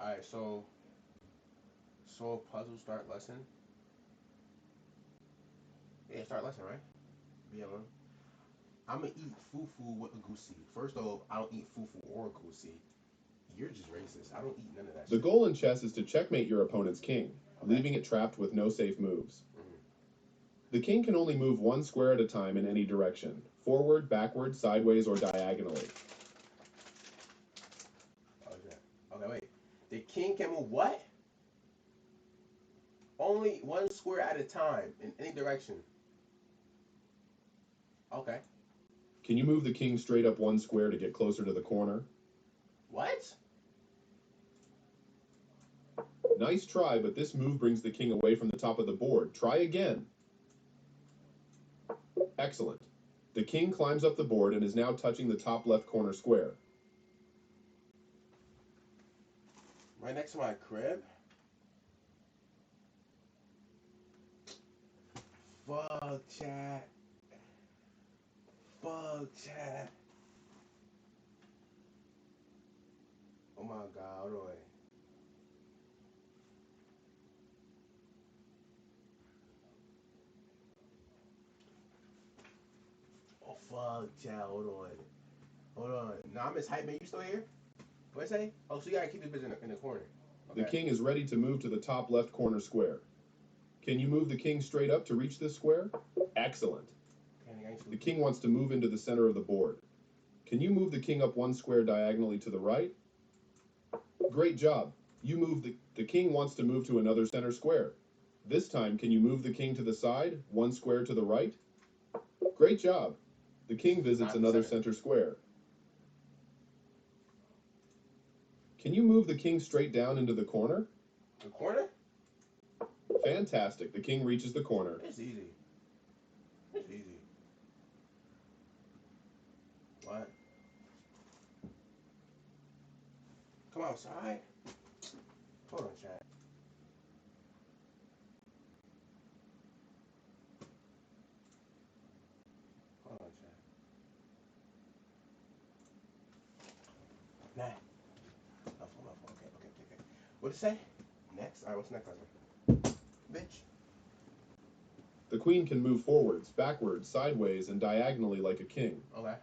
Alright, so puzzle start lesson. Yeah, start lesson, right? Yeah, man. I'm gonna eat fufu with a goosey. First off, I don't eat fufu or goosey. You're just racist. I don't eat none of that The shit. goal in chess is to checkmate your opponent's king, Okay. leaving it trapped with no safe moves. Mhm. The king can only move one square at a time in any direction, forward, backward, sideways, or diagonally. Okay, wait. The king can move what? Only one square at a time in any direction. Okay. Can you move the king straight up one square to get closer to the corner? What? Nice try, but this move brings the king away from the top of the board. Try again. Excellent. The king climbs up the board and is now touching the top left corner square. Right next to my crib? Fuck chat. Fuck chat. Oh my god, hold on. Oh fuck chat, hold on. Hold on. Nah, Miss Hype Man, you still here? What I say? Oh, so you gotta keep this bitch in the corner. Okay. The king is ready to move to the top left corner square. Can you move the king straight up to reach this square? Excellent. The king wants to move into the center of the board. Can you move the king up one square diagonally to the right? Great job. You move the king wants to move to another center square. This time, can you move the king to the side, one square to the right? Great job. The king visits another center square. Can you move the king straight down into the corner? The corner? Fantastic. The king reaches the corner. It's easy. It's easy. What? Come outside? Hold on, chat. Hold on, chat. Nah. My phone. Okay. What'd it say? Next? Alright, what's next? Bitch. The queen can move forwards, backwards, sideways, and diagonally like a king. Okay.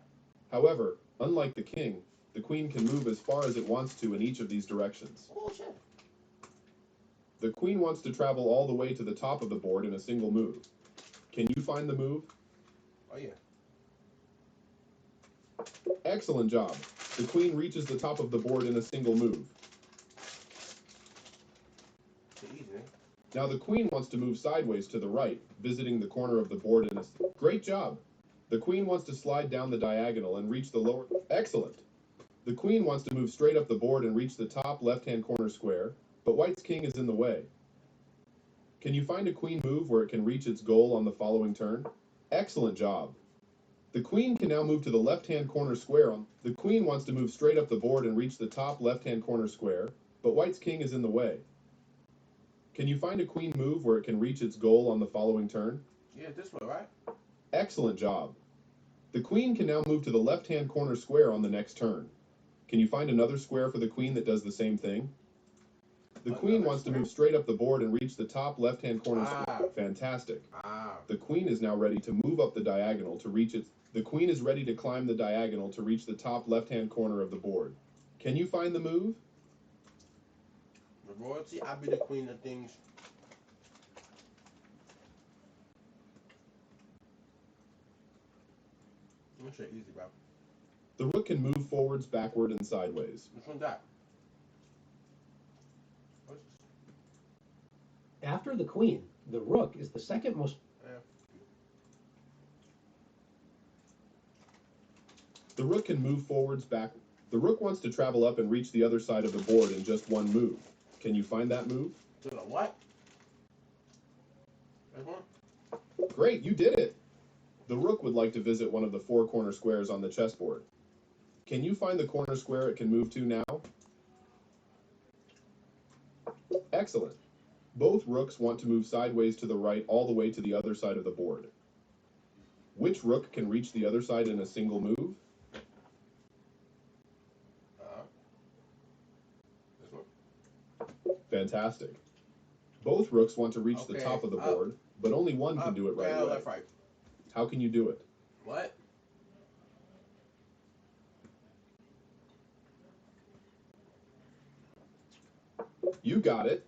However, unlike the king, the queen can move as far as it wants to in each of these directions. Oh, shit. The queen wants to travel all the way to the top of the board in a single move. Can you find the move? Oh, yeah. Excellent job. The queen reaches the top of the board in a single move. It's easy. Now the queen wants to move sideways to the right, visiting the corner of the board in a... Great job. The queen wants to slide down the diagonal and reach the lower... Excellent. The queen wants to move straight up the board and reach the top left-hand corner square, but white's king is in the way. Can you find a queen move where it can reach its goal on the following turn? Excellent job. The queen can now move to the left-hand corner square. The queen wants to move straight up the board and reach the top left-hand corner square, but white's king is in the way. Can you find a queen move where it can reach its goal on the following turn? Yeah, this way, right? Excellent job. The queen can now move to the left-hand corner square on the next turn. Can you find another square for the queen that does the same thing? The queen wants to move straight up the board and reach the top left-hand corner square. Fantastic. The queen is now ready to move up the diagonal to reach its... The queen is ready to climb the diagonal to reach the top left-hand corner of the board. Can you find the move? The royalty, I be the queen of things. This shit easy, bro. The rook can move forwards, backward, and sideways. Which one's that? After the queen, the rook is the second most... The rook can move forwards, back. The rook wants to travel up and reach the other side of the board in just one move. Can you find that move? To the what? This one? Great, you did it! The rook would like to visit one of the four corner squares on the chessboard. Can you find the corner square it can move to now? Excellent. Both rooks want to move sideways to the right all the way to the other side of the board. Which rook can reach the other side in a single move? This one? Fantastic. Both rooks want to reach the Okay, top of the up. board, but only one can Up, do it right down, away. left, right. How can you do it? What? You got it.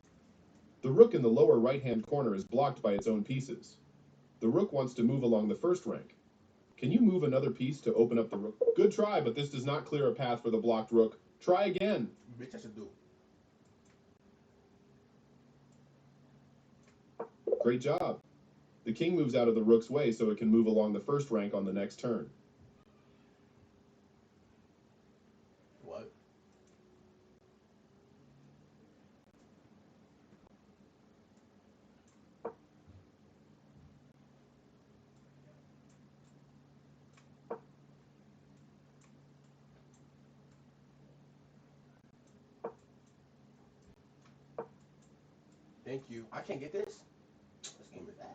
The rook in the lower right-hand corner is blocked by its own pieces. The rook wants to move along the first rank. Can you move another piece to open up the rook? Good try, but this does not clear a path for the blocked rook. Try again. Bitch, I should do. Great job. The king moves out of the rook's way so it can move along the first rank on the next turn. What? Thank you. I can't get this? This game is ass.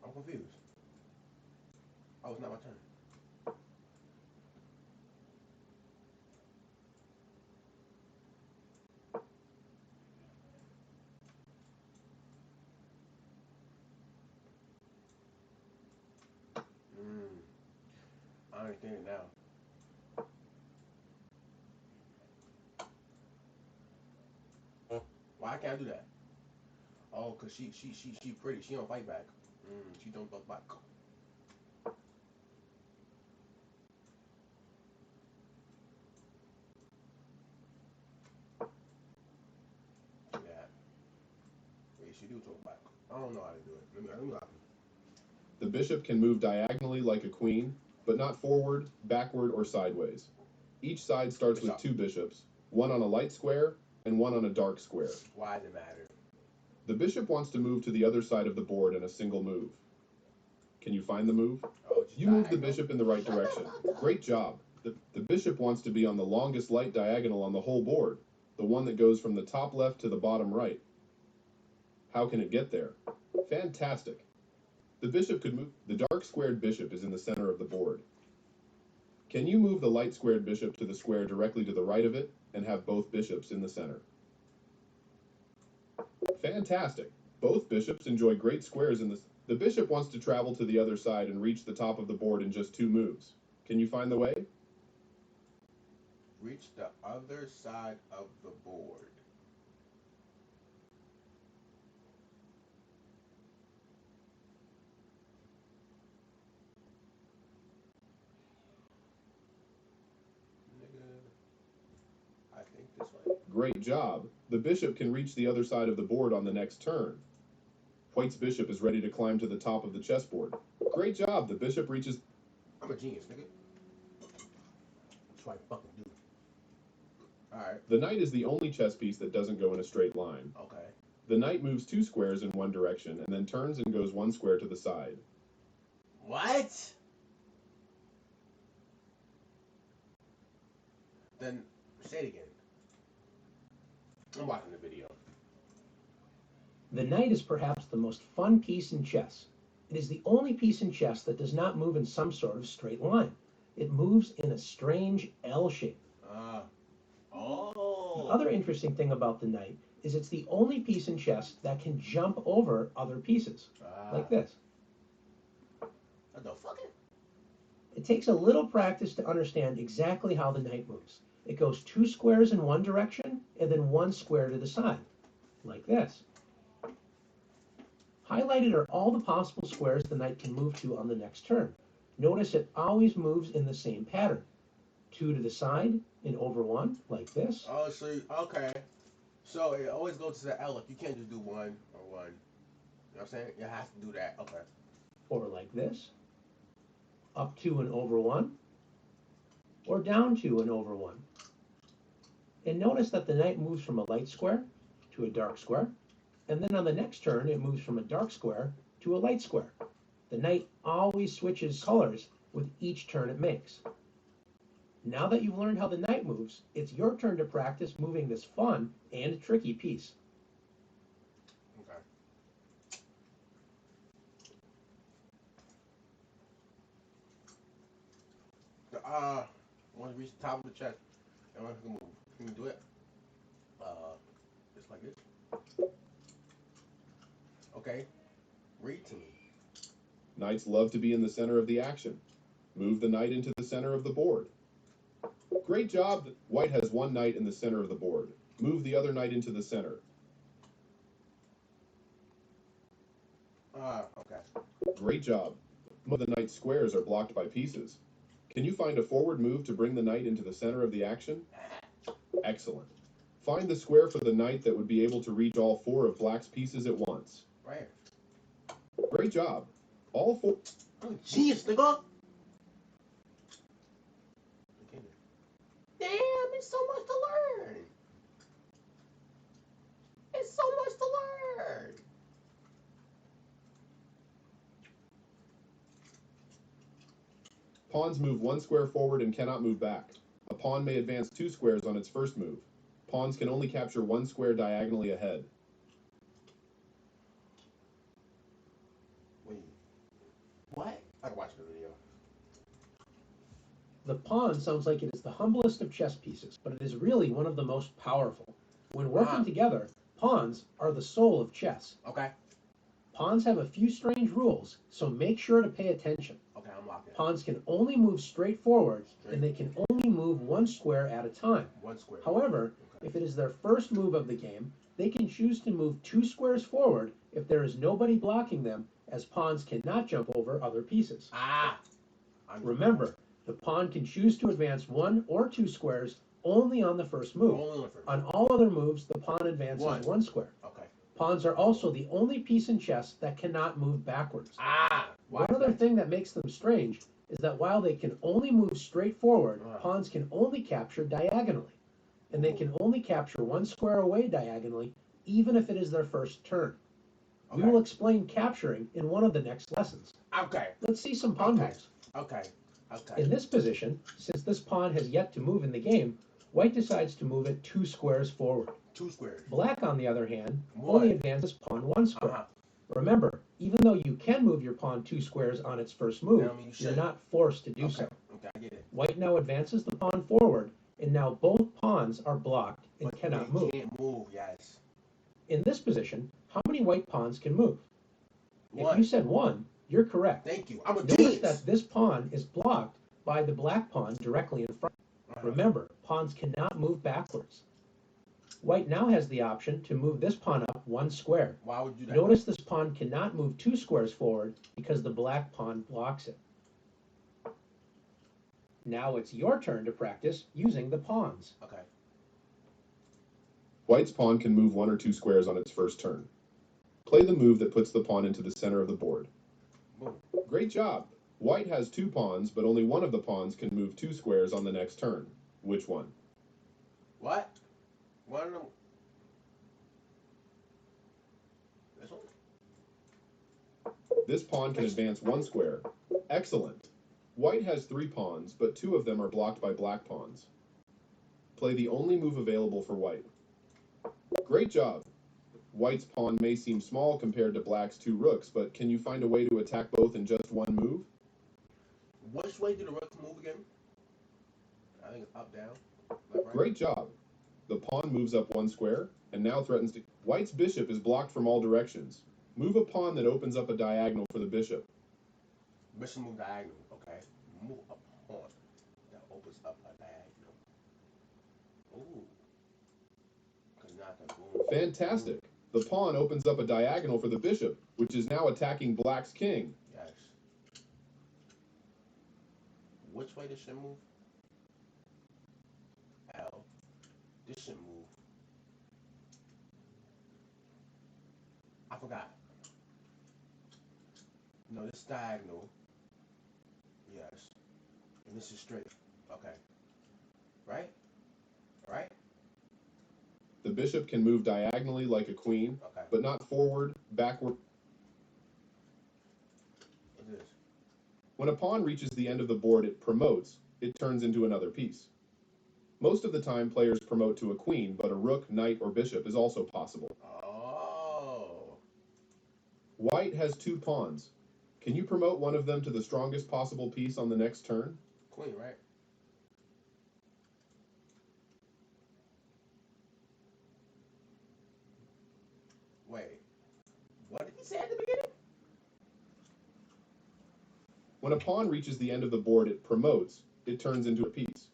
I'm confused. Oh, it's not my turn. I understand it now. Why can't I do that? Oh, cause she pretty. She don't fight back. She don't fight back. Yeah. Yeah, she do talk back. I don't know how to do it. Let me lock it. The bishop can move diagonally like a queen, but not forward, backward, or sideways. Each side starts with two bishops, one on a light square and one on a dark square. Why does it matter? The bishop wants to move to the other side of the board in a single move. Can you find the move? Oh, You moved the bishop in the right direction. Great job. The bishop wants to be on the longest light diagonal on the whole board, the one that goes from the top left to the bottom right. How can it get there? Fantastic. The bishop could move. The dark squared bishop is in the center of the board. Can you move the light squared bishop to the square directly to the right of it and have both bishops in the center? Fantastic. Both bishops enjoy great squares in this. The bishop wants to travel to the other side and reach the top of the board in just 2 moves. Can you find the way? Reach the other side of the board. Nigga, I think this way. Great job. The bishop can reach the other side of the board on the next turn. White's bishop is ready to climb to the top of the chessboard. Great job. The bishop reaches. I'm a genius, nigga. That's what I fucking do. Alright. The knight is the only chess piece that doesn't go in a straight line. Okay. The knight moves 2 squares in one direction and then turns and goes 1 square to the side. What? Then say it again. I'm watching the video. The knight is perhaps the most fun piece in chess. It is the only piece in chess that does not move in some sort of straight line. It moves in a strange L shape. Oh. The other interesting thing about the knight is it's the only piece in chess that can jump over other pieces, like this. What the fuck? It takes a little practice to understand exactly how the knight moves. It goes 2 squares in one direction and then 1 square to the side, like this. Highlighted are all the possible squares the knight can move to on the next turn. Notice it always moves in the same pattern. 2 to the side and over 1, like this. Oh, so okay. So it always goes to the L. You can't just do 1 or 1. You know what I'm saying? You have to do that. Okay. Or like this. Up 2 and over 1. Or down 2 and over 1. And notice that the knight moves from a light square to a dark square. And then on the next turn, it moves from a dark square to a light square. The knight always switches colors with each turn it makes. Now that you've learned how the knight moves, it's your turn to practice moving this fun and tricky piece. Okay. Want to reach the top of the chest. And I can move. Can you do it? Just like this. Okay. Read to me. Knights love to be in the center of the action. Move the knight into the center of the board. Great job. White has one knight in the center of the board. Move the other knight into the center. Okay. Great job. Most of the knight's squares are blocked by pieces. Can you find a forward move to bring the knight into the center of the action? Excellent. Find the square for the knight that would be able to reach all four of black's pieces at once. Right here. Great job. All four. Oh, jeez, nigga. Damn, it's so much to learn. It's so much to learn. Pawns move one square forward and cannot move back. A pawn may advance 2 squares on its first move. Pawns can only capture 1 square diagonally ahead. Wait. What? I can watch the video. The pawn sounds like it is the humblest of chess pieces, but it is really one of the most powerful. When working together, pawns are the soul of chess. Okay. Pawns have a few strange rules, so make sure to pay attention. Okay, I'm locked in. Pawns can only move straight forward, and they can only move 1 square at a time. 1 square. However, Okay. if it is their first move of the game, they can choose to move 2 squares forward if there is nobody blocking them, as pawns cannot jump over other pieces. Remember, the pawn can choose to advance 1 or 2 squares only on the first move. Only on the first. On all other moves, the pawn advances 1 square. Okay. Pawns are also the only piece in chess that cannot move backwards. One other thing that makes them strange is that while they can only move straight forward, pawns can only capture diagonally. And they can only capture 1 square away diagonally, even if it is their first turn. Okay. We will explain capturing in one of the next lessons. Okay. Let's see some pawn Okay. moves. Okay. Okay. In this position, since this pawn has yet to move in the game, white decides to move it 2 squares forward. 2 squares. Black, on the other hand, What? only advances pawn 1 square. Remember, even though you can move your pawn 2 squares on its first move, That don't mean you you're should. not forced to do Okay. so. Okay, I get it. White now advances the pawn forward, and now both pawns are blocked and But cannot they move. can't move, yes. In this position, how many white pawns can move? If 1. you said 1, you're correct. Thank you. I'm a Notice genius. that this pawn is blocked by the black pawn directly in front. Remember, pawns cannot move backwards. White now has the option to move this pawn up 1 square. Why would you do that? Notice this pawn cannot move 2 squares forward because the black pawn blocks it. Now it's your turn to practice using the pawns. Okay. White's pawn can move 1 or 2 squares on its first turn. Play the move that puts the pawn into the center of the board. Boom. Great job. White has 2 pawns, but only one of the pawns can move 2 squares on the next turn. Which one? What? One of them. This one? This pawn can advance 1 square. Excellent. White has 3 pawns, but 2 of them are blocked by black pawns. Play the only move available for white. Great job. White's pawn may seem small compared to black's 2 rooks, but can you find a way to attack both in just 1 move? Which way do the rooks move again? I think it's up, down, left, right. Great job. The pawn moves up 1 square, and now threatens to... White's bishop is blocked from all directions. Move a pawn that opens up a diagonal for the bishop. Bishop move diagonal. Okay. Move a pawn that opens up a diagonal. Ooh. Cause now I can boom. Fantastic. The pawn opens up a diagonal for the bishop, which is now attacking black's king. Yes. Which way this should move? L. This should move. I forgot. No, this is diagonal. Yes. And this is straight. Okay. Right? Right? The bishop can move diagonally like a queen, Okay. but not forward, backward. What is this? When a pawn reaches the end of the board, it promotes, it turns into another piece. Most of the time, players promote to a queen, but a rook, knight, or bishop is also possible. Oh. White has 2 pawns. Can you promote one of them to the strongest possible piece on the next turn? Queen, right? Wait. What did he say at the beginning? When a pawn reaches the end of the board it promotes, it turns into a piece.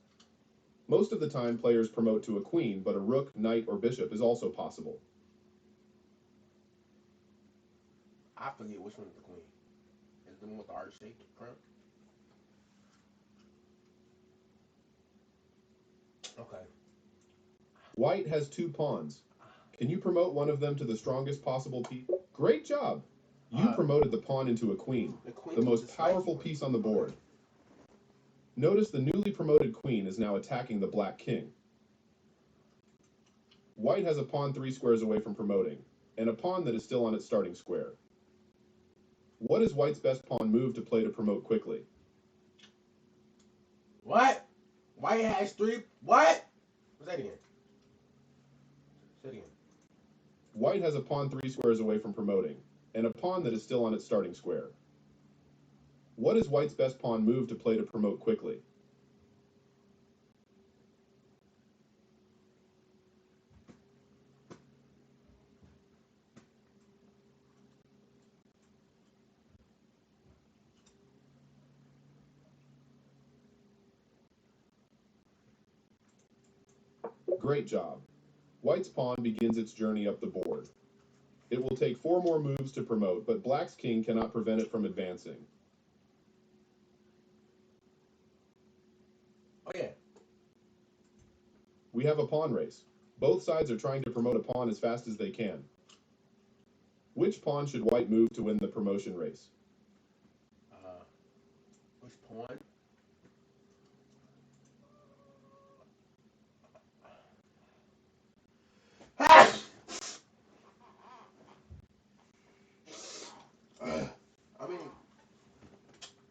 Most of the time, players promote to a queen, but a rook, knight, or bishop is also possible. I forget which one is the queen. Is the one with the arch-shaped front? Okay. White has 2 pawns. Can you promote one of them to the strongest possible piece? Great job! You promoted the pawn into a queen, the most powerful piece on the board. Notice the newly promoted queen is now attacking the black king. White has a pawn 3 squares away from promoting, and a pawn that is still on its starting square. What is White's best pawn move to play to promote quickly? What? White has 3. What? What's that again? Say it again. White has a pawn 3 squares away from promoting, and a pawn that is still on its starting square. What is White's best pawn move to play to promote quickly? Great job. White's pawn begins its journey up the board. It will take 4 more moves to promote, but Black's king cannot prevent it from advancing. Oh, yeah. We have a pawn race. Both sides are trying to promote a pawn as fast as they can. Which pawn should White move to win the promotion race? Which pawn? I mean,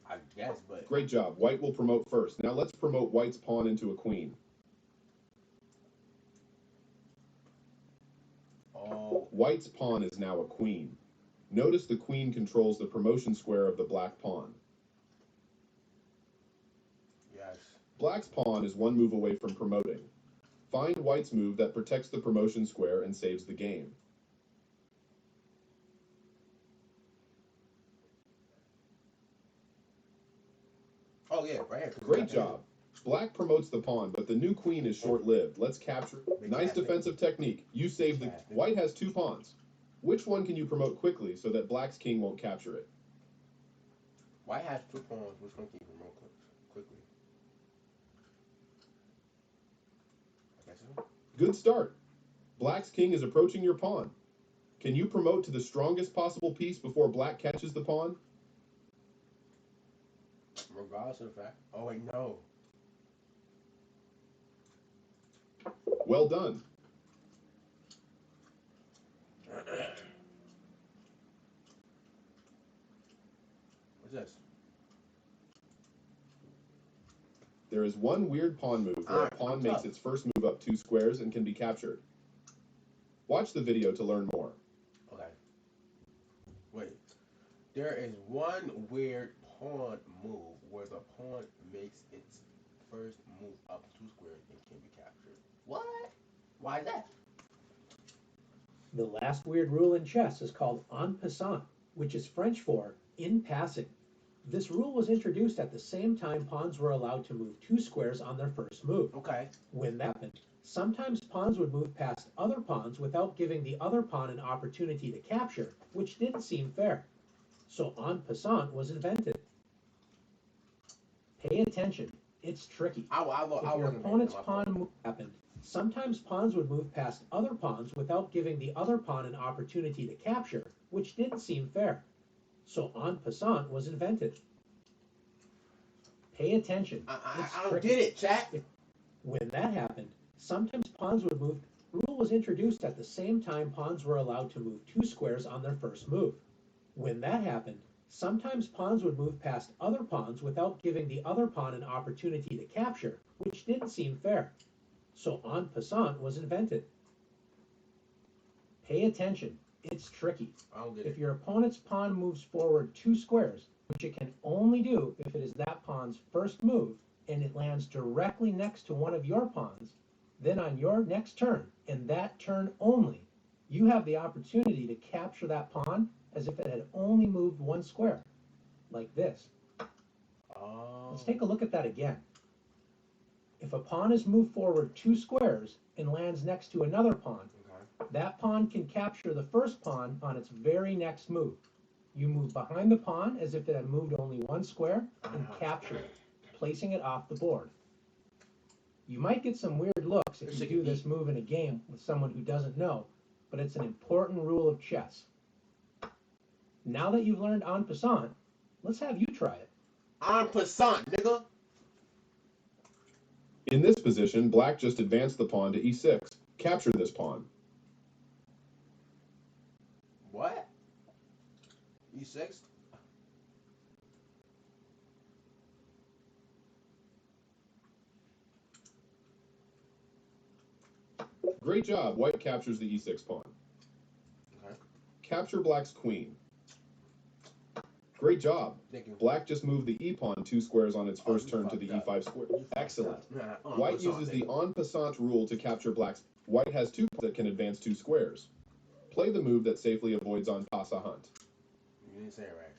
I guess, but Great job. White will promote first. Now let's promote White's pawn into a queen. oh, White's pawn is now a queen. Notice the queen controls the promotion square of the black pawn. yes. Black's pawn is 1 move away from promoting. Find White's move that protects the promotion square and saves the game. Oh, yeah, right here. Great job. Black promotes the pawn, but the new queen is short-lived. Let's capture it. Nice defensive technique. You saved the... White has 2 pawns. Which one can you promote quickly so that Black's king won't capture it? White has 2 pawns. Which one can you promote quickly? I guess so. Good start. Black's king is approaching your pawn. Can you promote to the strongest possible piece before Black catches the pawn? Regardless of the fact. Oh, wait, no. Well done. What's this? There is one weird pawn move where a pawn makes its first move up 2 squares and can be captured. Watch the video to learn more. Okay. Wait. There is one weird pawn move where the pawn makes its first move up 2 squares and can be captured. What? Why is that? The last weird rule in chess is called en passant, which is French for in passing. This rule was introduced at the same time pawns were allowed to move 2 squares on their first move. Okay. When that happened, sometimes pawns would move past other pawns without giving the other pawn an opportunity to capture, which didn't seem fair. So en passant was invented. Pay attention, it's tricky. If your opponent's pawn move happened, sometimes pawns would move past other pawns without giving the other pawn an opportunity to capture, which didn't seem fair. So en passant was invented. Pay attention. I don't get it, chat. When that happened, sometimes pawns would move. The rule was introduced at the same time pawns were allowed to move 2 squares on their first move. When that happened, Sometimes pawns would move past other pawns without giving the other pawn an opportunity to capture, which didn't seem fair. So en passant was invented. Pay attention, it's tricky. I don't get If it. your opponent's pawn moves forward 2 squares, which it can only do if it is that pawn's first move, and it lands directly next to one of your pawns, then on your next turn, and that turn only, you have the opportunity to capture that pawn as if it had only moved 1 square, like this. Oh. Let's take a look at that again. If a pawn is moved forward 2 squares and lands next to another pawn, Okay. that pawn can capture the first pawn on its very next move. You move behind the pawn as if it had moved only 1 square and capture it, placing it off the board. You might get some weird looks if you do this move in a game with someone who doesn't know, but it's an important rule of chess. Now that you've learned en passant, let's have you try it. En passant, nigga. In this position, black just advanced the pawn to e6. Capture this pawn. What? E6? Great job, white captures the e6 pawn. Okay. Capture black's queen. Great job. Thank you. Black just moved the e pawn 2 squares on its first you turn to the fucked up. e5 square. You fucked Excellent. up. Nah, en White passant, uses the nigga. en passant rule to capture black's. White has 2 pawns that can advance 2 squares. Play the move that safely avoids en passant. You didn't say it right.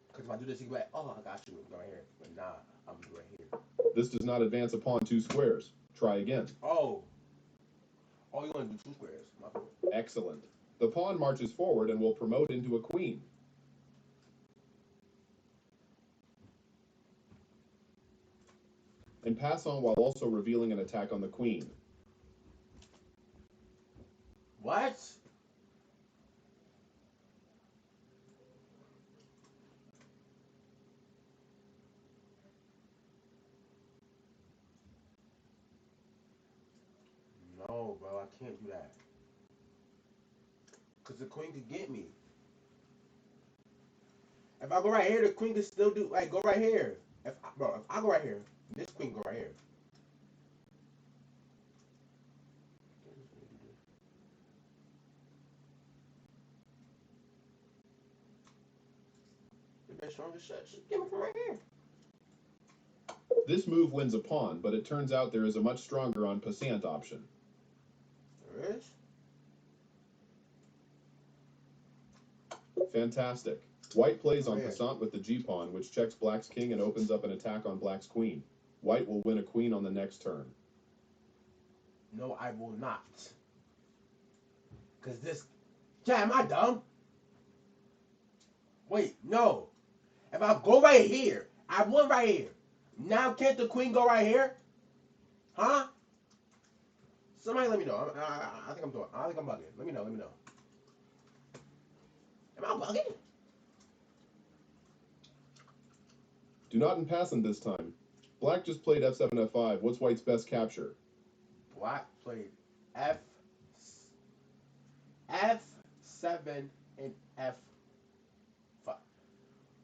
Because if I do this, you can be like, oh, I got you. Go right here. But nah, I'm gonna do right here. This does not advance a pawn 2 squares. Try again. Oh. Oh, you want to do 2 squares. My fault. Excellent. The pawn marches forward and will promote into a queen. And pass on while also revealing an attack on the queen. What? No, bro, I can't do that. Because the queen could get me. If I go right here, the queen can still do, like, go right here. If I go right here, this queen go right here. They're strong as shit. Just give me from right here. This move wins a pawn, but it turns out there is a much stronger en passant option. There is? Fantastic. White plays en Oh, yeah. passant with the g-pawn, which checks black's king and opens up an attack on black's queen. White will win a queen on the next turn. No, I will not. Because this... Yeah, am I dumb? Wait, no. If I go right here, I won right here. Now can't the queen go right here? Huh? Somebody let me know. I think I'm doing. I think I'm bugging. Let me know. Let me know. Am I bugging? Do not impassant this time. Black just played f7, f5. What's white's best capture? Black played F7 and F5.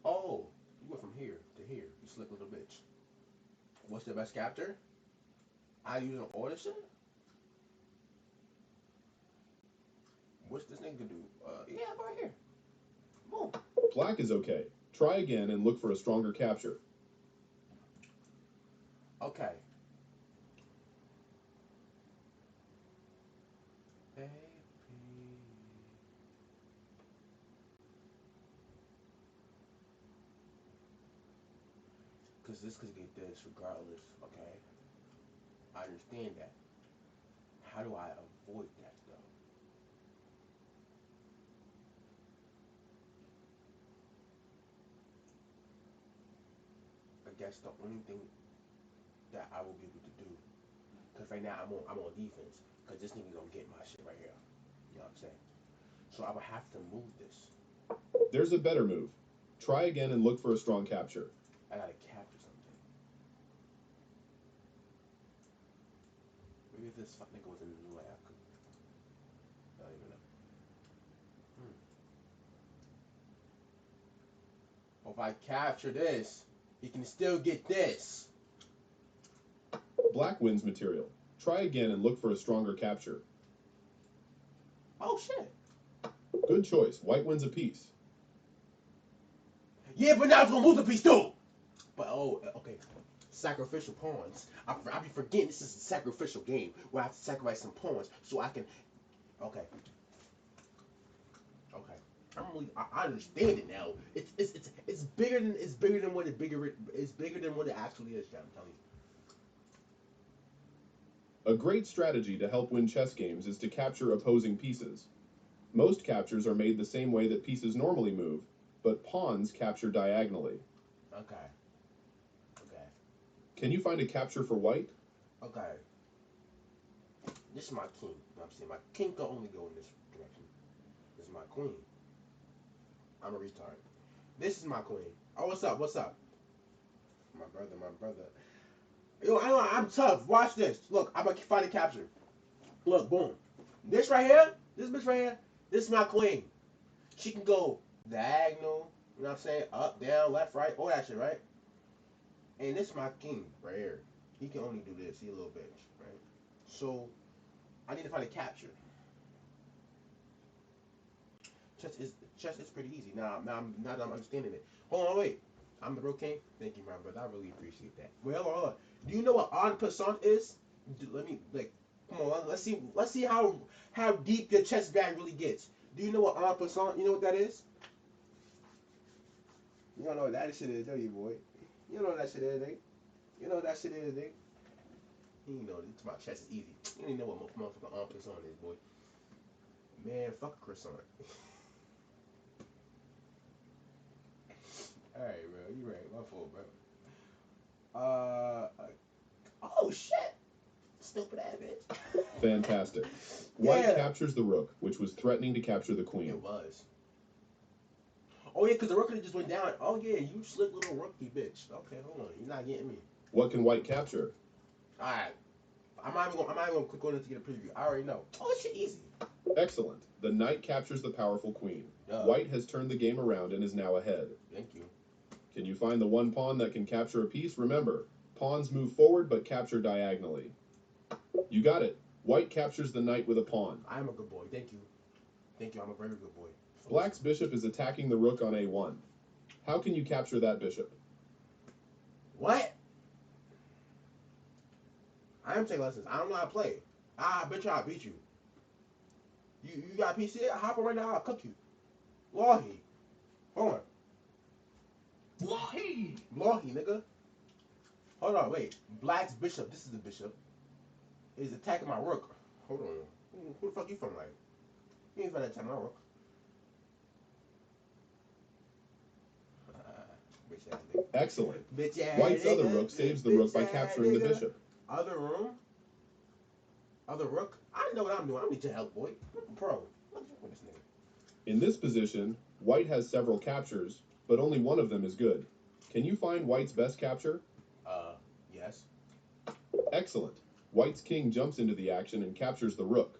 Oh, you went from here to here. You slick little bitch. What's the best capture? I use an order shit? What's this nigga do? Yeah, go right here. Boom. Black is okay. Try again and look for a stronger capture. Okay. Baby. Because this could get this regardless, okay? I understand that. How do I avoid that, though? I guess the only thing that I will be able to do, because right now I'm on defense, because this nigga gonna get my shit right here. You know what I'm saying? So I would have to move this. There's a better move. Try again and look for a strong capture. I gotta capture something. Maybe if this fuck nigga was in the new I could. I don't even know. If I capture this, he can still get this. Black wins material. Try again and look for a stronger capture. Oh shit. Good choice. White wins a piece. Yeah, but now it's gonna lose a piece too. But oh, okay. Sacrificial pawns. I be forgetting this is a sacrificial game where I have to sacrifice some pawns so I can. Okay. Okay. I understand it now. It's bigger than what it's bigger than what it actually is. I'm telling you. A great strategy to help win chess games is to capture opposing pieces. Most captures are made the same way that pieces normally move, but pawns capture diagonally. Okay. Okay. Can you find a capture for white? Okay. This is my king. You know what I'm saying? My king can only go in this direction. This is my queen. I'm a retard. This is my queen. Oh, what's up? What's up? My brother. Yo, I'm tough. Watch this. Look, I'm gonna find a capture. Look, boom. This right here, this bitch right here, this is my queen. She can go diagonal, you know what I'm saying? Up, down, left, right, all that shit, right? And this is my king right here. He can only do this. He a little bitch, right? So, I need to find a capture. Chess is pretty easy. Now that I'm understanding it. Hold on, wait. I'm the real king. Thank you, my brother. I really appreciate that. Well, hold on. Do you know what en passant is? Let me come on. Let's see how deep your chess bag really gets. Do you know what en passant? You know what that is? You don't know what that shit is, do you, boy? You don't know what that shit is, nigga. You know what that shit is, nigga. You know, it's my chess is easy. You don't even know what motherfucking en passant is, boy. Man, fuck a croissant. Alright, bro. You right. My fault, bro. Oh, shit. Stupid ass bitch. Fantastic. White Yeah. captures the rook, which was threatening to capture the queen. It was. Oh, yeah, because the rook just went down. Oh, yeah, you slick little rookie bitch. Okay, hold on. You're not getting me. What can white capture? Alright. I'm not even gonna click on it to get a preview. I already know. Oh, this shit easy. Excellent. The knight captures the powerful queen. White has turned the game around and is now ahead. Thank you. Can you find the one pawn that can capture a piece? Remember, pawns move forward but capture diagonally. You got it. White captures the knight with a pawn. I am a good boy. Thank you. Thank you. I'm a very good boy. Black's bishop is attacking the rook on a1. How can you capture that bishop? What? I am taking lessons. I don't know how to play. I bet you I'll beat you. You got a PC? Hop on right now. I'll cook you. Lahi. Hold on. Lahi, nigga. Hold on, wait. Black's bishop. This is the bishop. Is attacking my rook. Hold on. Who the fuck you from, like? You ain't finna attack my rook. Bitch ass nigga. Excellent. Bitch ass White's other nigga. rook saves the rook by Bitch ass capturing the nigga. bishop. Other room? Other rook? I know what I'm doing. I don't need your help, boy. I'm a pro. What's wrong with this nigga? In this position, White has several captures, but only one of them is good. Can you find White's best capture? Yes. Excellent. White's king jumps into the action and captures the rook.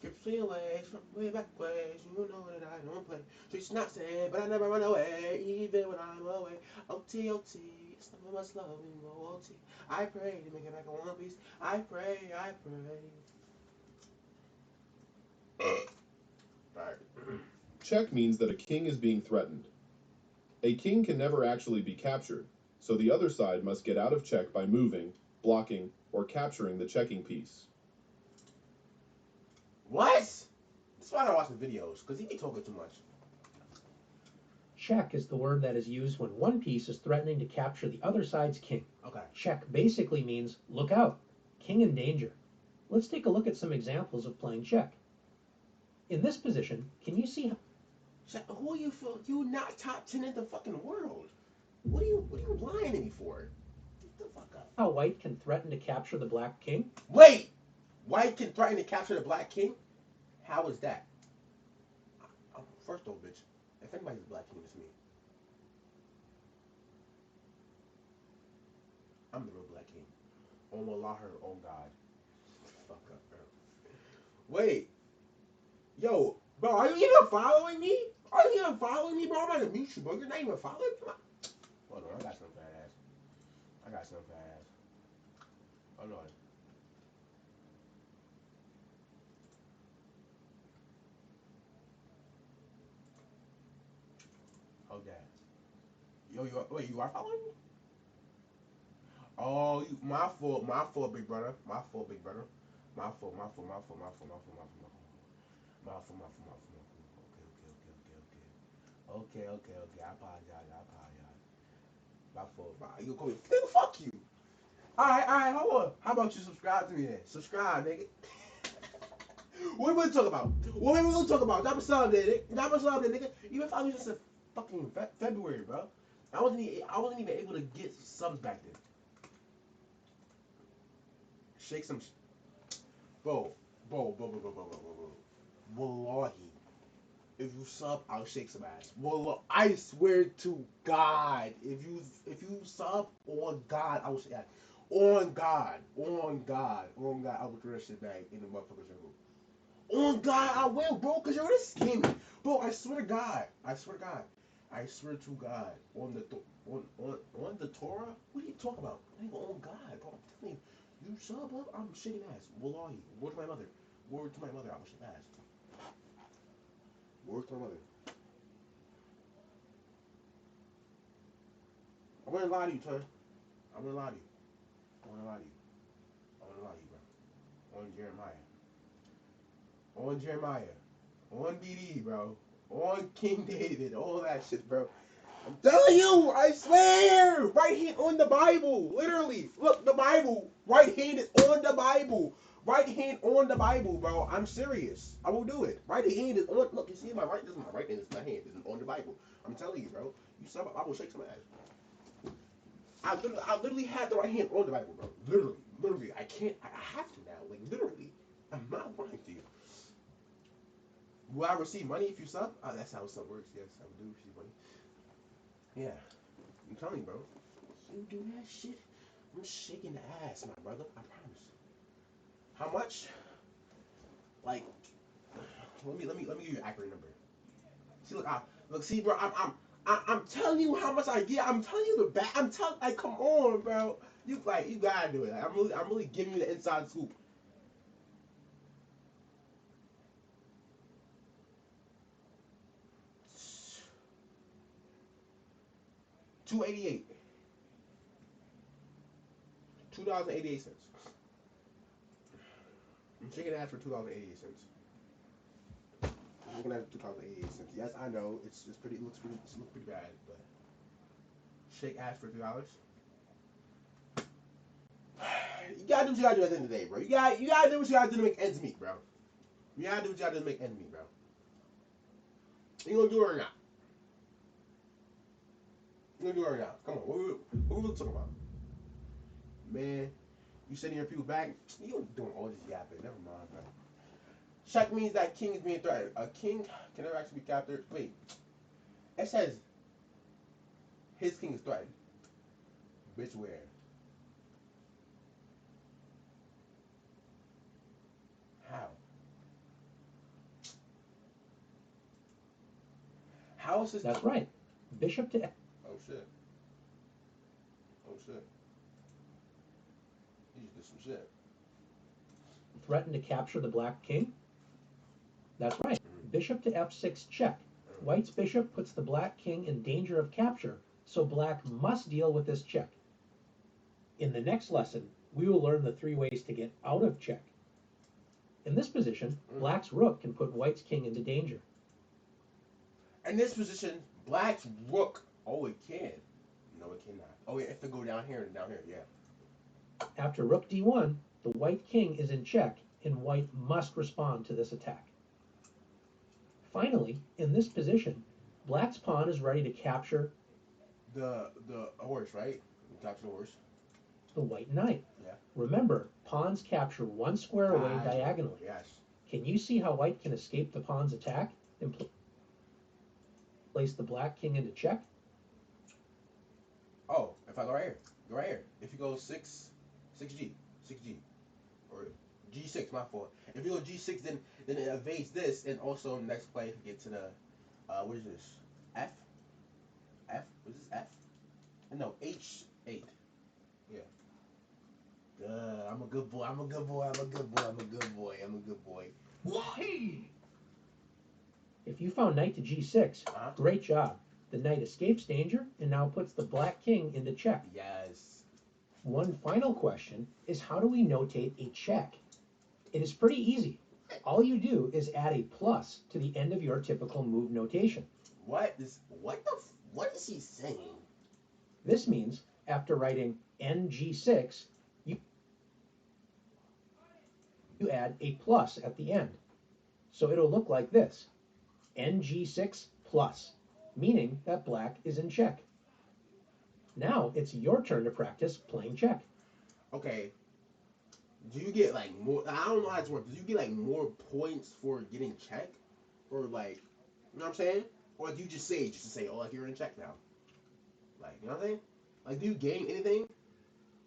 Keep swinging ways from way back ways. You know that I don't play. She's not sad, but I never run away, even when I'm away. OT, some of us love me more OT. I pray to make it back in one piece. I pray. Alright. Check means that a king is being threatened. A king can never actually be captured, so the other side must get out of check by moving, blocking, or capturing the checking piece. What? That's why I don't watch the videos, because he be talking too much. Check is the word that is used when one piece is threatening to capture the other side's king. Okay. Check basically means look out, king in danger. Let's take a look at some examples of playing check. In this position, can you see Who are you for? You not top 10 in the fucking world. What are you lying to me for? Get the fuck up. how white can threaten to capture the black king? Wait! White can threaten to capture the black king? How is that? First off, bitch, if anybody's black king, it's me. I'm the real black king. On Allah, on God. Fuck up, bro. Wait. Yo, bro, are you even following me? Are you even following me, bro? I'm about to mute you, bro. You're not even following me. Hold on, I got some fat ass. I got some fat ass. Hold on. Hold that. Yo, wait, you are following me? Oh, my fault, big brother. My fault, big brother. My fault, my fault, my fault, my fault, my fault, my fault, my fault, my fault, my fault, my fault. Okay, okay, okay, okay, okay. Okay, okay, I apologize, I apologize. My fault, you call me, nigga, fuck you. Alright, hold on. How about you subscribe to me then? Subscribe, nigga. What are we gonna talk about? What are we gonna talk about? Drop a sub there, nigga. Drop a sub there, nigga. You been following me since fucking February, bro. I wasn't even able to get subs back then. Shake some, bro, bro. Wallahi, if you sub, I'll shake some ass. Wallah, I swear to God, if you sub, on God, I will shake ass. On God, I will throw that shit back in the motherfucker circle. On God, I will, bro, because you're gonna scam me. Bro, I swear to God. I swear to God. I swear to God. On the Torah? What are you talking about? Nigga, on God, bro. I'm telling you, you sub up, I'm shaking ass. Wallahi. Word to my mother. Word to my mother, I will shake ass. Word to my mother. I'm gonna lie to you, Tur. I'm gonna lie to you. I'm gonna lie to you. I'm gonna lie to you, bro. On Jeremiah. On Jeremiah. On DD, bro. On King David. All that shit, bro. I'm telling you, I swear! Right hand on the Bible. Literally. Look, the Bible. Right hand is on the Bible. Right hand on the Bible, bro. I'm serious. I will do it. Right hand is on. Look, you see my right? This is my right hand. This is my hand. This is on the Bible. I'm telling you, bro. You sub up, I will shake some ass. I literally had the right hand on the Bible, bro. Literally. I can't. I have to now. Like literally. I'm not lying to you. Will I receive money if you sub? That's how sub works. Yes, I do receive money. Yeah, I'm telling you, bro. You do that shit, I'm shaking the ass, my brother. I promise. How much? Like, let me give you an accurate number. See, look, see, bro. I'm telling you how much I get. I'm telling you the back. I'm telling, like, come on, bro. You gotta do it. Like, I'm really giving you the inside scoop. 288. $2.88. I'm shaking ass for $2.88. I'm looking at $2.88. Yes, I know it's pretty. It looks pretty bad, but shake ass for $3. You gotta do what you gotta do at the end of the day, bro. You gotta do what you gotta do to make ends meet, bro. You gotta do what you gotta do to make ends meet, bro. You gonna do it or not? You gonna do it or not? Come on, what we talking about? Man, you sending your people back? You doing all this yapping? Never mind, bro. Check means that king is being threatened. A king can never actually be captured. Wait, it says his king is threatened. Bitch, where? How? How is this? That's right. Bishop to Oh shit. Oh shit. He just did some shit. threaten to capture the black king. That's right. Mm. Bishop to f6 check. White's bishop puts the black king in danger of capture, so black must deal with this check. In the next lesson, we will learn the 3 ways to get out of check. In this position, black's rook can put white's king into danger. In this position, black's rook. Oh, it can. No, it cannot. Oh, yeah, if it go down here and down here, yeah. After rook d1, the white king is in check, and white must respond to this attack. Finally, in this position, black's pawn is ready to capture the horse, right? Capture the horse. the white knight. Yeah. Remember, pawns capture 1 square away diagonally. Yes. Can you see how white can escape the pawn's attack and place the black king into check? Oh, if I go right here. If you go 6G, or G6, my fault. If you go G6, then it evades this, and also next play if you get to the What is this? F? F? What is this F? No, H8. Yeah. I'm a good boy. I'm a good boy. I'm a good boy. I'm a good boy. I'm a good boy. Why? If you found knight to g6, great job. The knight escapes danger and now puts the black king into check. Yes. One final question is, how do we notate a check? It is pretty easy. All you do is add a plus to the end of your typical move notation. What is he saying? This means after writing ng6, you add a plus at the end. So it'll look like this, ng6 plus, meaning that black is in check. Now it's your turn to practice playing check. Okay. Do you get like more? I don't know how this works. Do you get like more points for getting check, or like, you know what I'm saying? Or do you just say oh, like you're in check now? Like, you know what I'm saying? Like, do you gain anything,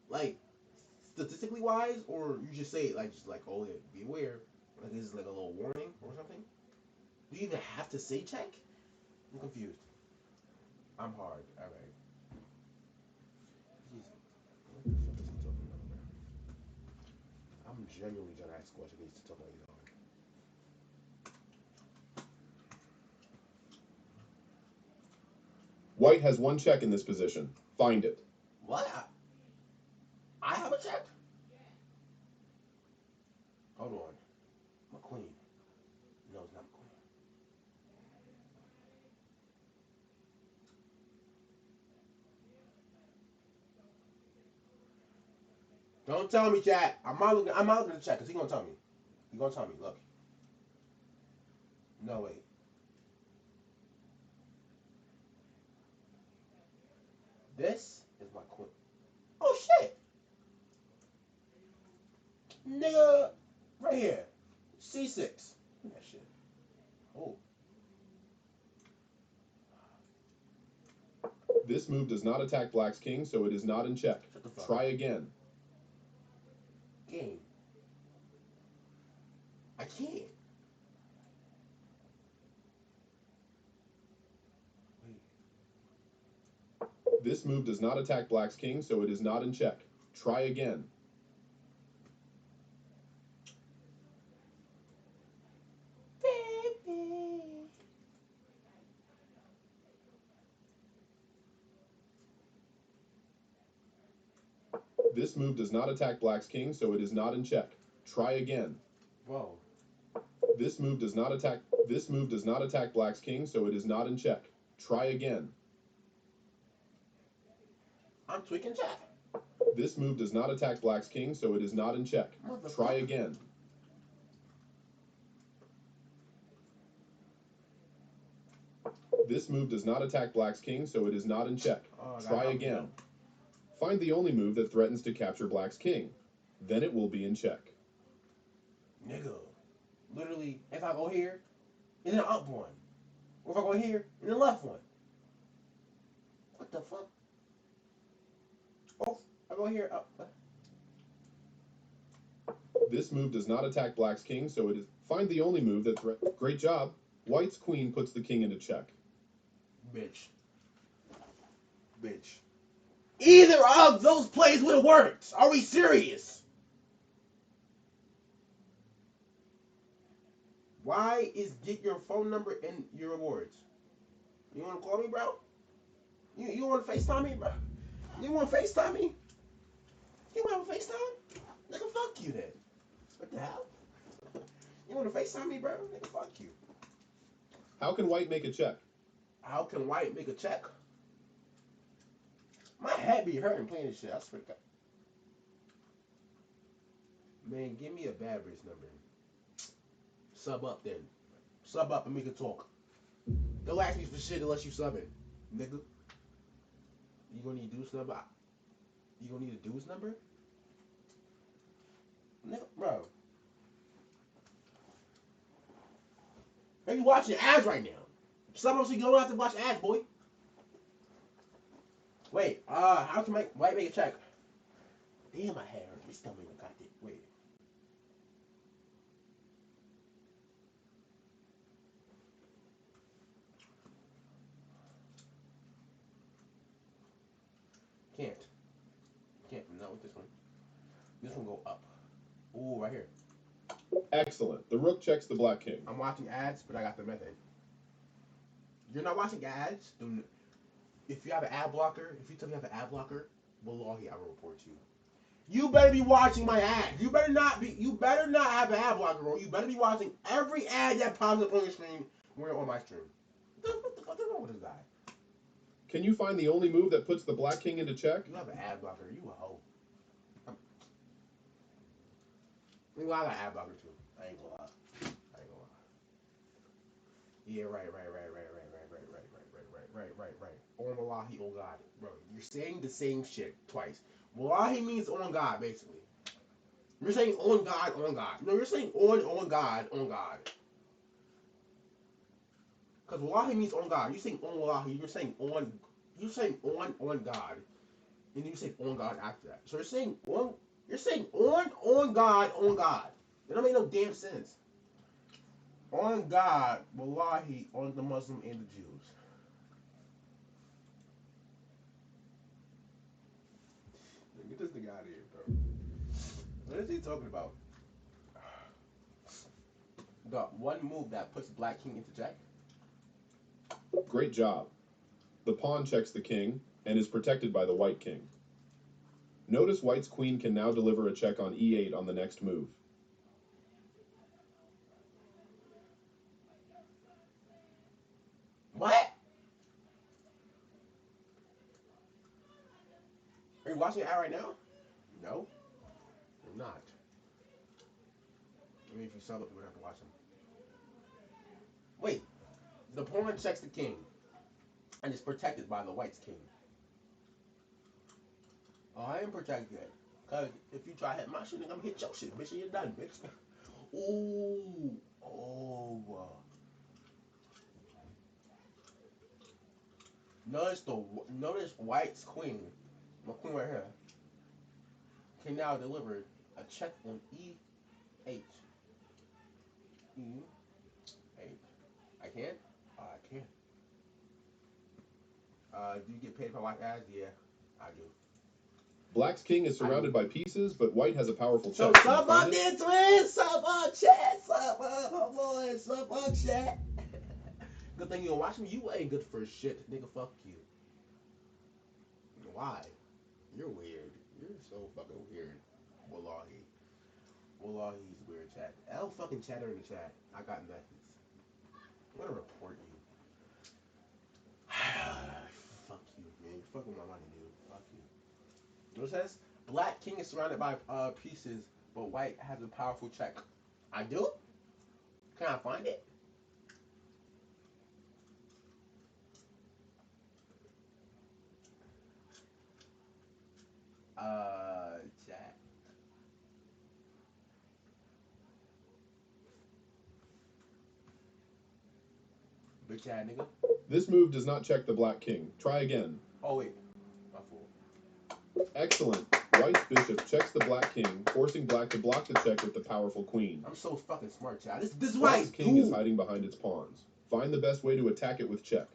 like statistically wise, or you just say like oh yeah, be aware, like this is like a little warning or something? Do you even have to say check? I'm confused. I'm hard. All right. I'm genuinely trying to ask questions. He needs to talk like he's on. White has one check in this position. Find it. What? I have a check? Hold on. My queen. No, it's not my queen. Don't tell me, chat. I'm not looking at the chat because he's gonna tell me. He's gonna tell me. Look. No, wait. This is my queen. Oh shit, nigga, right here. C6. That shit. Oh. This move does not attack black's king, so it is not in check. Shut the fuck Try up. again. Game. I can't. This move does not attack black's king, so it is not in check. Try again. This move does not attack black's king, so it is not in check. Try again. Whoa. This move does not attack black's king, so it is not in check. Try again. I'm tweaking chat. This move does not attack black's king, so it is not in check. Try again. This move does not attack black's king, so it is not in check. Try again. Find the only move that threatens to capture black's king. Then it will be in check. Nigga. Literally, if I go here, and then up one. Or if I go here, and then left one. What the fuck? Oh, I go here, up. This move does not attack black's king, so it is... Find the only move that Great job. White's queen puts the king into check. Bitch. Bitch. Either of those plays would have worked. Are we serious? Why is get your phone number and your rewards? You want to call me, bro? You want to FaceTime me, bro? You want to FaceTime me? You want to FaceTime? Nigga, fuck you then. What the hell? You want to FaceTime me, bro? Nigga, fuck you. How can white make a check? How can white make a check? My head be hurting playing this shit. I swear to God. Man, give me a bad bitch number. Sub up then. Sub up and we can talk. Don't ask me for shit unless you sub it, nigga. You gonna need dude's number? You gonna need a dude's number? Nigga, bro. Are you watching ads right now? Sub up so you don't have to watch ads, boy. Wait, how can white make a check? Damn, my hair hurts. My stomach even got it. Wait. This one go up. Ooh, right here. Excellent. The rook checks the black king. I'm watching ads, but I got the method. You're not watching ads? If you have an ad blocker, if you tell me you have an ad blocker, wallahi, I will report you. You better be watching my ads. You better not have an ad blocker, bro. You better be watching every ad that pops up on your screen when you're on my stream. What the fuck is wrong with this guy? Can you find the only move that puts the black king into check? You have an ad blocker. You a hoe. Well, I got ad blocker too. I ain't gonna lie. Yeah, right. On Wallahi, oh God. Bro, you're saying the same shit twice. Wallahi means on God, basically. You're saying on God, on God. No, you're saying on God, on God. Because Wallahi means on God. You're saying on Wallahi. You're saying on God. And you say on God after that. So you're saying on God, on God. That don't make no damn sense. On God, Wallahi, on the Muslim and the Jews. Get this nigga out of here, bro. What is he talking about? The one move that puts black king into check? Great job. The pawn checks the king and is protected by the white king. Notice white's queen can now deliver a check on e8 on the next move. What? Are you watching it out right now? No, I'm not. I mean, if you sub up, you would have to watch them. Wait, the pawn checks the king and is protected by the white's king. Oh, I ain't protected. Cause if you try to hit my shit, I'm gonna hit your shit, bitch. You're done, bitch. Ooh, oh. Notice white's queen, my queen right here, can now deliver a check on e8. E8. I can? I can. Do you get paid if I watch ads? Yeah, I do. Black's king is surrounded by pieces, but white has a powerful So check. sub up there, twin. Sub up, chat. Sub up, my boy. Sub up, chat. Good thing you don't watch me. You ain't good for shit, nigga. Fuck you. Why? You're weird. You're so fucking weird. Wallahi. Wallahi's weird, chat. L fucking chatter in the chat. I got methods. I'm gonna report you. Fuck you, man. You're fucking my money, dude. Fuck you. You know what it says? Black king is surrounded by pieces, but white has a powerful check. I do? Can I find it? Chat. Bitch ass nigga. This move does not check the black king. Try again. Oh wait, my fool. Excellent. White's bishop checks the black king, forcing black to block the check with the powerful queen. I'm so fucking smart, chat. This is Black's right. king is hiding behind its pawns. Find the best way to attack it with check.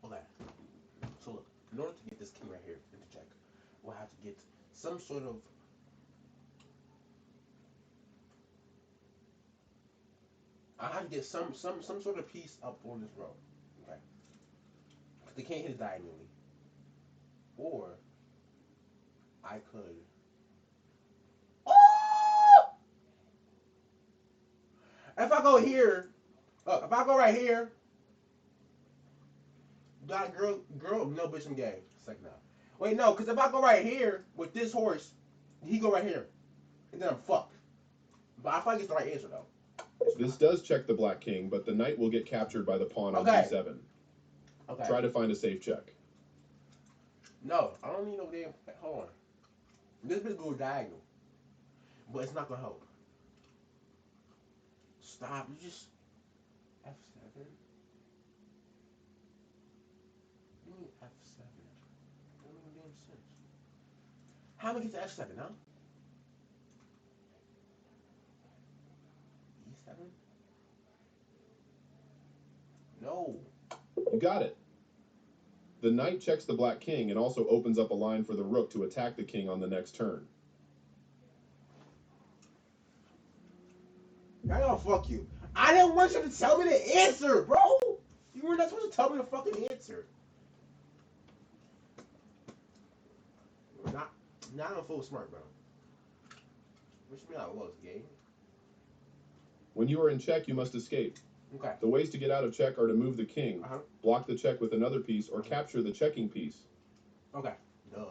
Okay. So look, in order to get this king right here into check, we'll have to get some sort of I have to get some sort of piece up on this row. Okay. Because they can't hit it diagonally. Or I could. Oh! If I go here, if I go right here, got girl, no bitch, I'm gay. It's like no. Wait, no, because if I go right here with this horse, he go right here, and then I'm fucked. But I feel like it's the right answer though. This does check the black king, but the knight will get captured by the pawn on Okay. d7. Okay. Try to find a safe check. No, I don't need no damn. Hold on. This bitch go diagonal, but it's not gonna help. Stop. You just F7. You mean F7? That don't make no damn sense. How am I get to F7, huh? E7? No. You got it. The knight checks the black king and also opens up a line for the rook to attack the king on the next turn. I gotta fuck you. I didn't want you to tell me the answer, bro. You were not supposed to tell me the fucking answer. Not I'm full smart, bro. What you mean I lost, game? When you are in check, you must escape. Okay. The ways to get out of check are to move the king, Uh-huh. block the check with another piece, or capture the checking piece. Okay. Duh.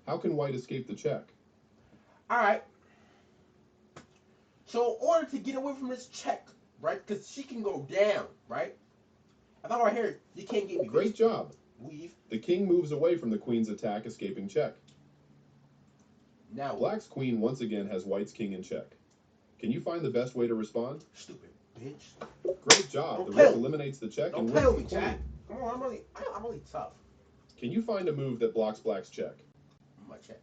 How can white escape the check? Alright. So in order to get away from this check, right? Because she can go down, right? I thought right here, you can't get me. Great job. Weave. The king moves away from the queen's attack, escaping check. Now. Black's queen once again has white's king in check. Can you find the best way to respond? Stupid bitch. Great job. Don't The play rook with- eliminates the check Don't and play wins with me, the queen. chat. Come on, I'm really tough. Can you find a move that blocks black's check? My check.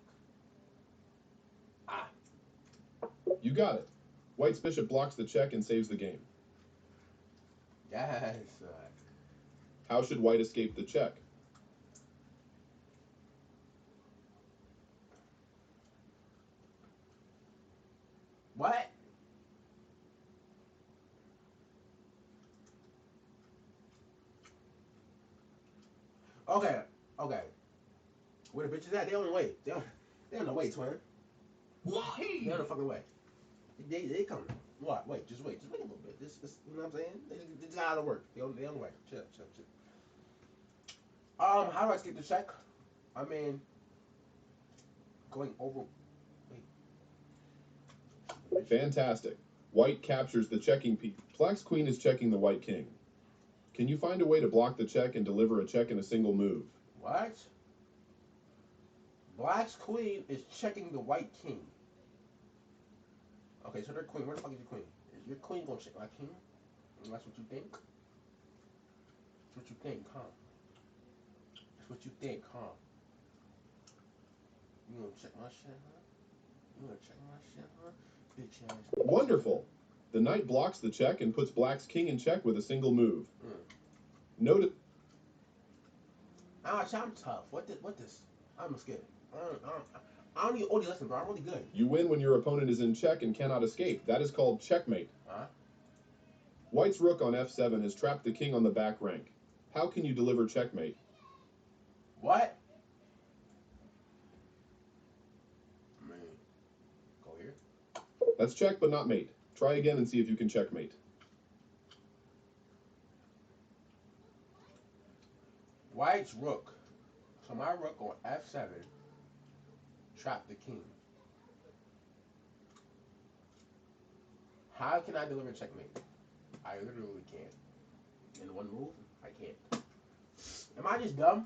You got it. White's bishop blocks the check and saves the game. Yes. How should white escape the check? What? Okay. Where the bitches at? They on the way. They on the way, twin. They on the fucking way. They coming. What? Wait, just wait a little bit. This you know what I'm saying? They just got out of work. They on the way. Chill. How do I escape the check? I mean, going over. Wait. Fantastic. White captures the checking piece. Black's queen is checking the white king. Can you find a way to block the check and deliver a check in a single move? What? Black's queen is checking the white king. Okay, so their queen. Where the fuck is your queen? Is your queen gonna check my king? That's what you think? That's what you think, huh? That's what you think, huh? You gonna check my shit, huh? You gonna check my shit, huh? Bitch ass. Wonderful. The knight blocks the check and puts black's king in check with a single move. Notice. I'm tough. What this? I'm scared. I don't need OD lessons, bro. I'm really good. You win when your opponent is in check and cannot escape. That is called checkmate. Huh? White's rook on f7 has trapped the king on the back rank. How can you deliver checkmate? What? I mean, go here. That's check but not mate. Try again and see if you can checkmate. White's rook. So my rook on f7 trapped the king. How can I deliver checkmate? I literally can't. In one move, I can't. Am I just dumb?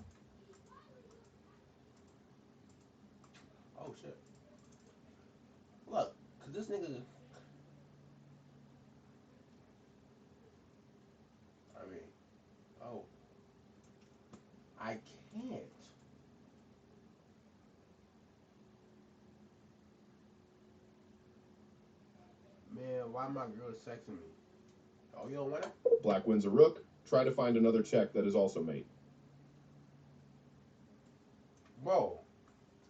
Oh shit. Look, cause this nigga. I mean, oh. I can't. Man, why my girl sexing me? Oh, you don't want it? Black wins a rook. Try to find another check that is also mate. Bro,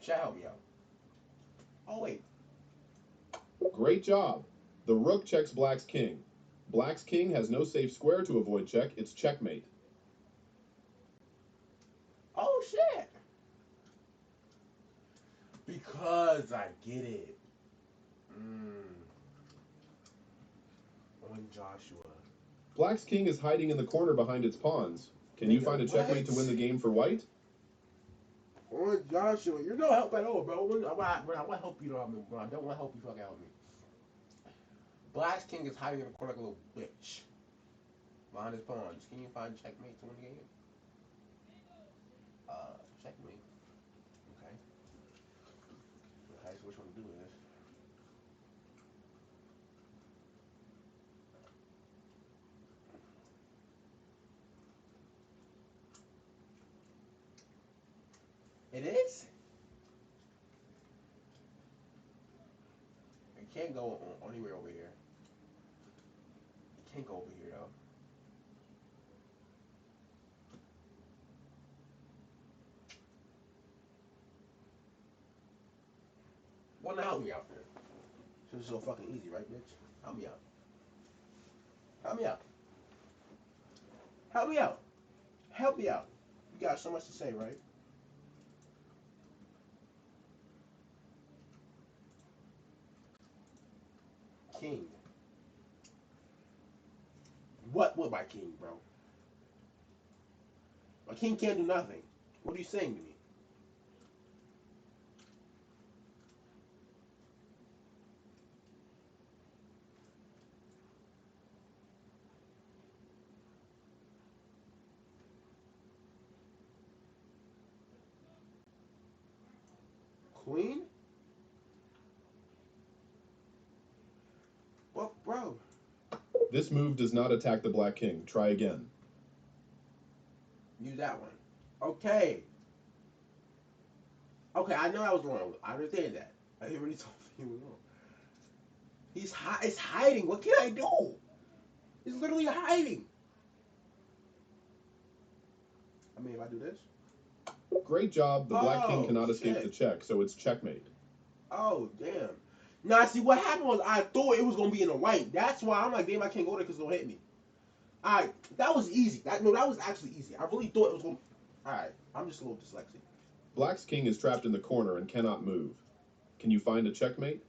chat help me out. Oh wait. Great job. The rook checks black's king. Black's king has no safe square to avoid check. It's checkmate. Oh shit. Because I get it. On Joshua. Black's king is hiding in the corner behind its pawns. Can you Nigga, find a checkmate to what? win the game for white? On Joshua. You're no help at all, bro. I want to help you, though, bro. I don't want to help you fucking help me. Black's king is hiding in the corner like a little bitch. Behind his pawns. Can you find checkmate to win the game? Checkmate. Okay. Okay, so what you want to do is. It is? It can't go anywhere over here. It can't go over here, though. wanna help me out there. This is so fucking easy, right, bitch? Help me out. Help me out. Help me out. Help me out. You got so much to say, right? King. What would my king, bro? My king can't do nothing. What are you saying to me? Queen? Well, bro. This move does not attack the black king. Try again. Use that one. Okay. Okay, I know I was wrong. I understand that. I already told you he was wrong. It's hiding. What can I do? It's literally hiding. I mean, if I do this. Great job. The black king Oh, cannot escape shit. the check, so it's checkmate. Oh, damn. Now, see, what happened was I thought it was going to be in the white. That's why I'm like, damn, I can't go there because it'll hit me. All right, that was easy. That was actually easy. I really thought it was going to... All right, I'm just a little dyslexic. Black's king is trapped in the corner and cannot move. Can you find a checkmate?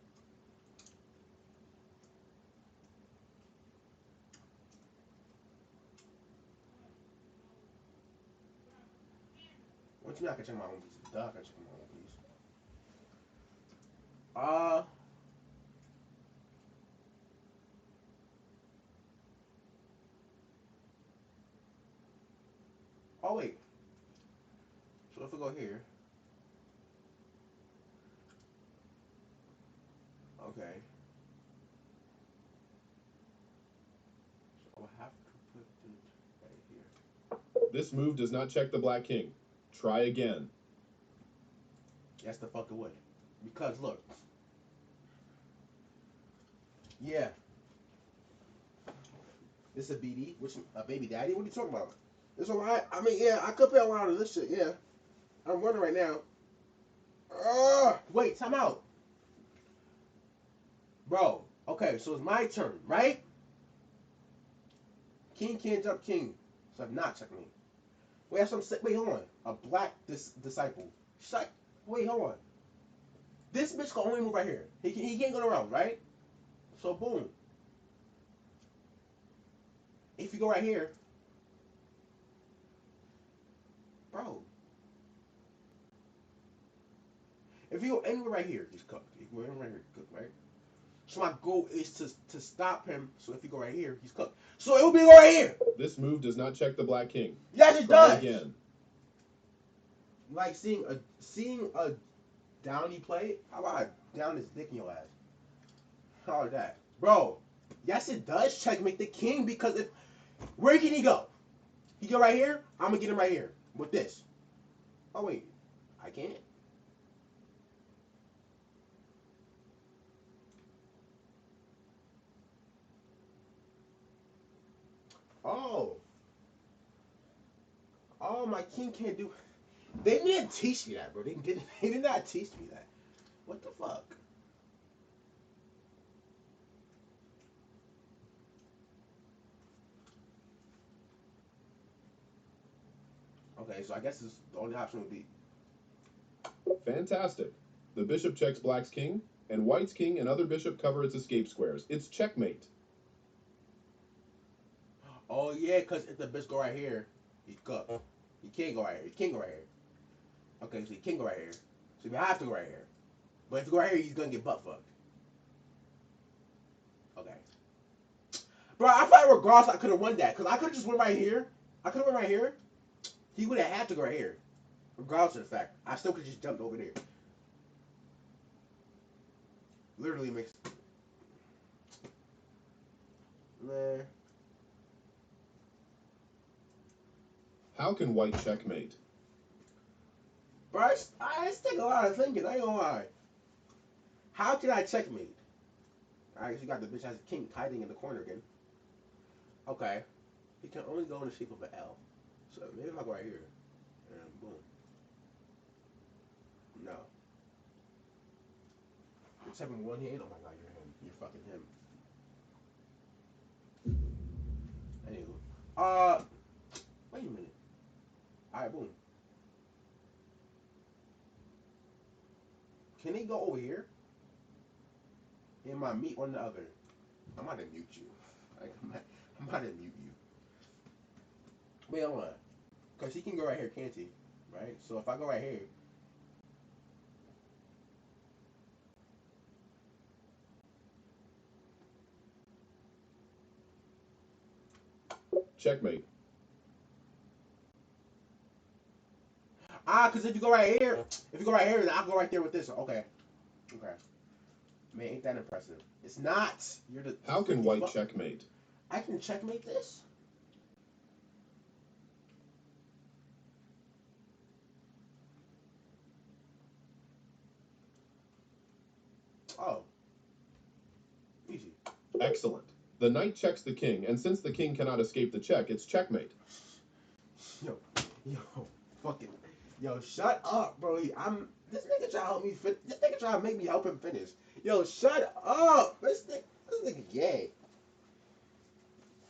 What you mean I can check my own piece? Duh, I can check my own piece. Oh, wait. So if we go here... Okay. So I have to put it right here. This move does not check the black king. Try again. Yes, the fuck it would. Because, look. Yeah. This a BD? Which, a baby daddy? What are you talking about? It's alright. I mean, yeah, I could pay a lot of this shit, yeah. I'm running right now. Wait, time out. Bro, okay, so it's my turn, right? King can't jump king. So I'm not checking me. Wait, wait, hold on. A black disciple. Shut. Wait, hold on. This bitch can only move right here. He can't go around, right? So boom. If you go right here, bro. If you go anywhere right here, he's cooked. If you go anywhere right here, he's cooked, right? So my goal is to stop him. So if you go right here, he's cooked. So it will be right here. This move does not check the black king. Yes, it Try does. again. Like seeing a downy play. How about I down his dick in your ass? How about that, bro? Yes, it does checkmate the king because if where can he go? He go right here. I'm gonna get him right here with this. Oh wait, I can't. Oh, oh, my king can't do. They didn't teach me that, bro. They did not teach me that. What the fuck? Okay, so I guess the only option would be. Fantastic. The bishop checks black's king, and white's king and other bishop cover its escape squares. It's checkmate. Oh yeah, cause if the bitch go right here, he's cooked. He can't go right here. He can't go right here. Okay, so he can't go right here. So we have to go right here. But if you go right here, he's gonna get butt fucked. Okay. Bro, I thought regardless I could have won that. Because I could have just went right here. I could have went right here. He would have had to go right here. Regardless of the fact. I still could have just jumped over there. Literally makes... Man. How can white checkmate? Bro, it's taking a lot of thinking. I ain't gonna lie. How can I checkmate? Alright, you got the bitch has a king hiding in the corner again. Okay. He can only go in the shape of an L. So maybe if I go right here. And boom. No. Except in one hand. Oh my god, you're him. You're fucking him. Anywho, wait a minute. All right, boom. Can they go over here? In my meat on the other. I'm about to mute you. Like, I'm about to mute you. Wait, hold on. Because he can go right here, can't he? Right? So if I go right here. Checkmate. Because if you go right here, then I'll go right there with this. Okay. Okay. Man, ain't that impressive? It's not. You're the. How can white checkmate? I can checkmate this? Oh. Easy. Excellent. The knight checks the king, and since the king cannot escape the check, it's checkmate. Yo, fucking, yo, shut up, bro. This nigga try to help me. This nigga try to make me help him finish. Yo, shut up. This nigga gay.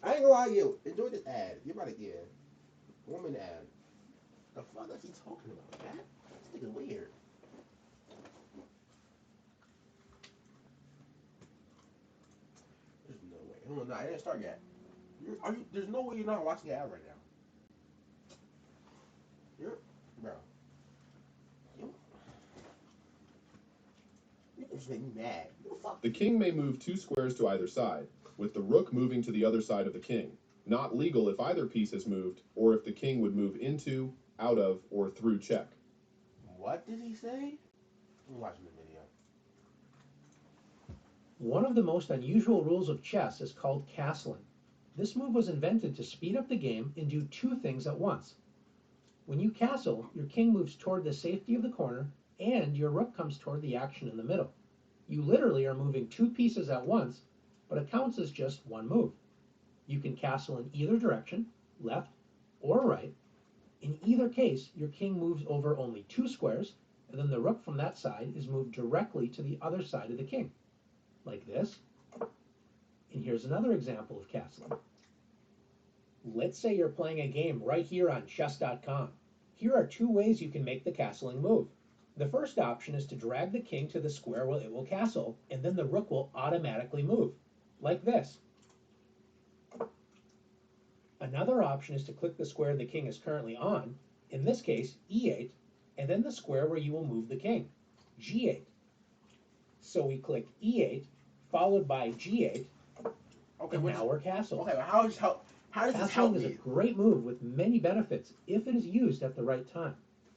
I ain't gonna lie to you. Enjoy this ad. You're about to get woman ad. The fuck is he talking about, man? This nigga weird. There's no way. Hold on, no, I didn't start yet. There's no way you're not watching the ad right now. Bro. You just make me mad. The king may move 2 squares to either side, with the rook moving to the other side of the king. Not legal if either piece is moved, or if the king would move into, out of, or through check. What did he say? I'm watching the video. One of the most unusual rules of chess is called castling. This move was invented to speed up the game and do 2 things at once. When you castle, your king moves toward the safety of the corner, and your rook comes toward the action in the middle. You literally are moving 2 pieces at once, but it counts as just one move. You can castle in either direction, left or right. In either case, your king moves over only 2 squares, and then the rook from that side is moved directly to the other side of the king, like this. And here's another example of castling. Let's say you're playing a game right here on chess.com. Here are 2 ways you can make the castling move. The first option is to drag the king to the square where it will castle, and then the rook will automatically move, like this. Another option is to click the square the king is currently on, in this case e8, and then the square where you will move the king, g8. So we click e8, followed by g8, Okay, and now we're castled. Okay, how does this help Castling is a me? great move with many benefits if it is used at the right time.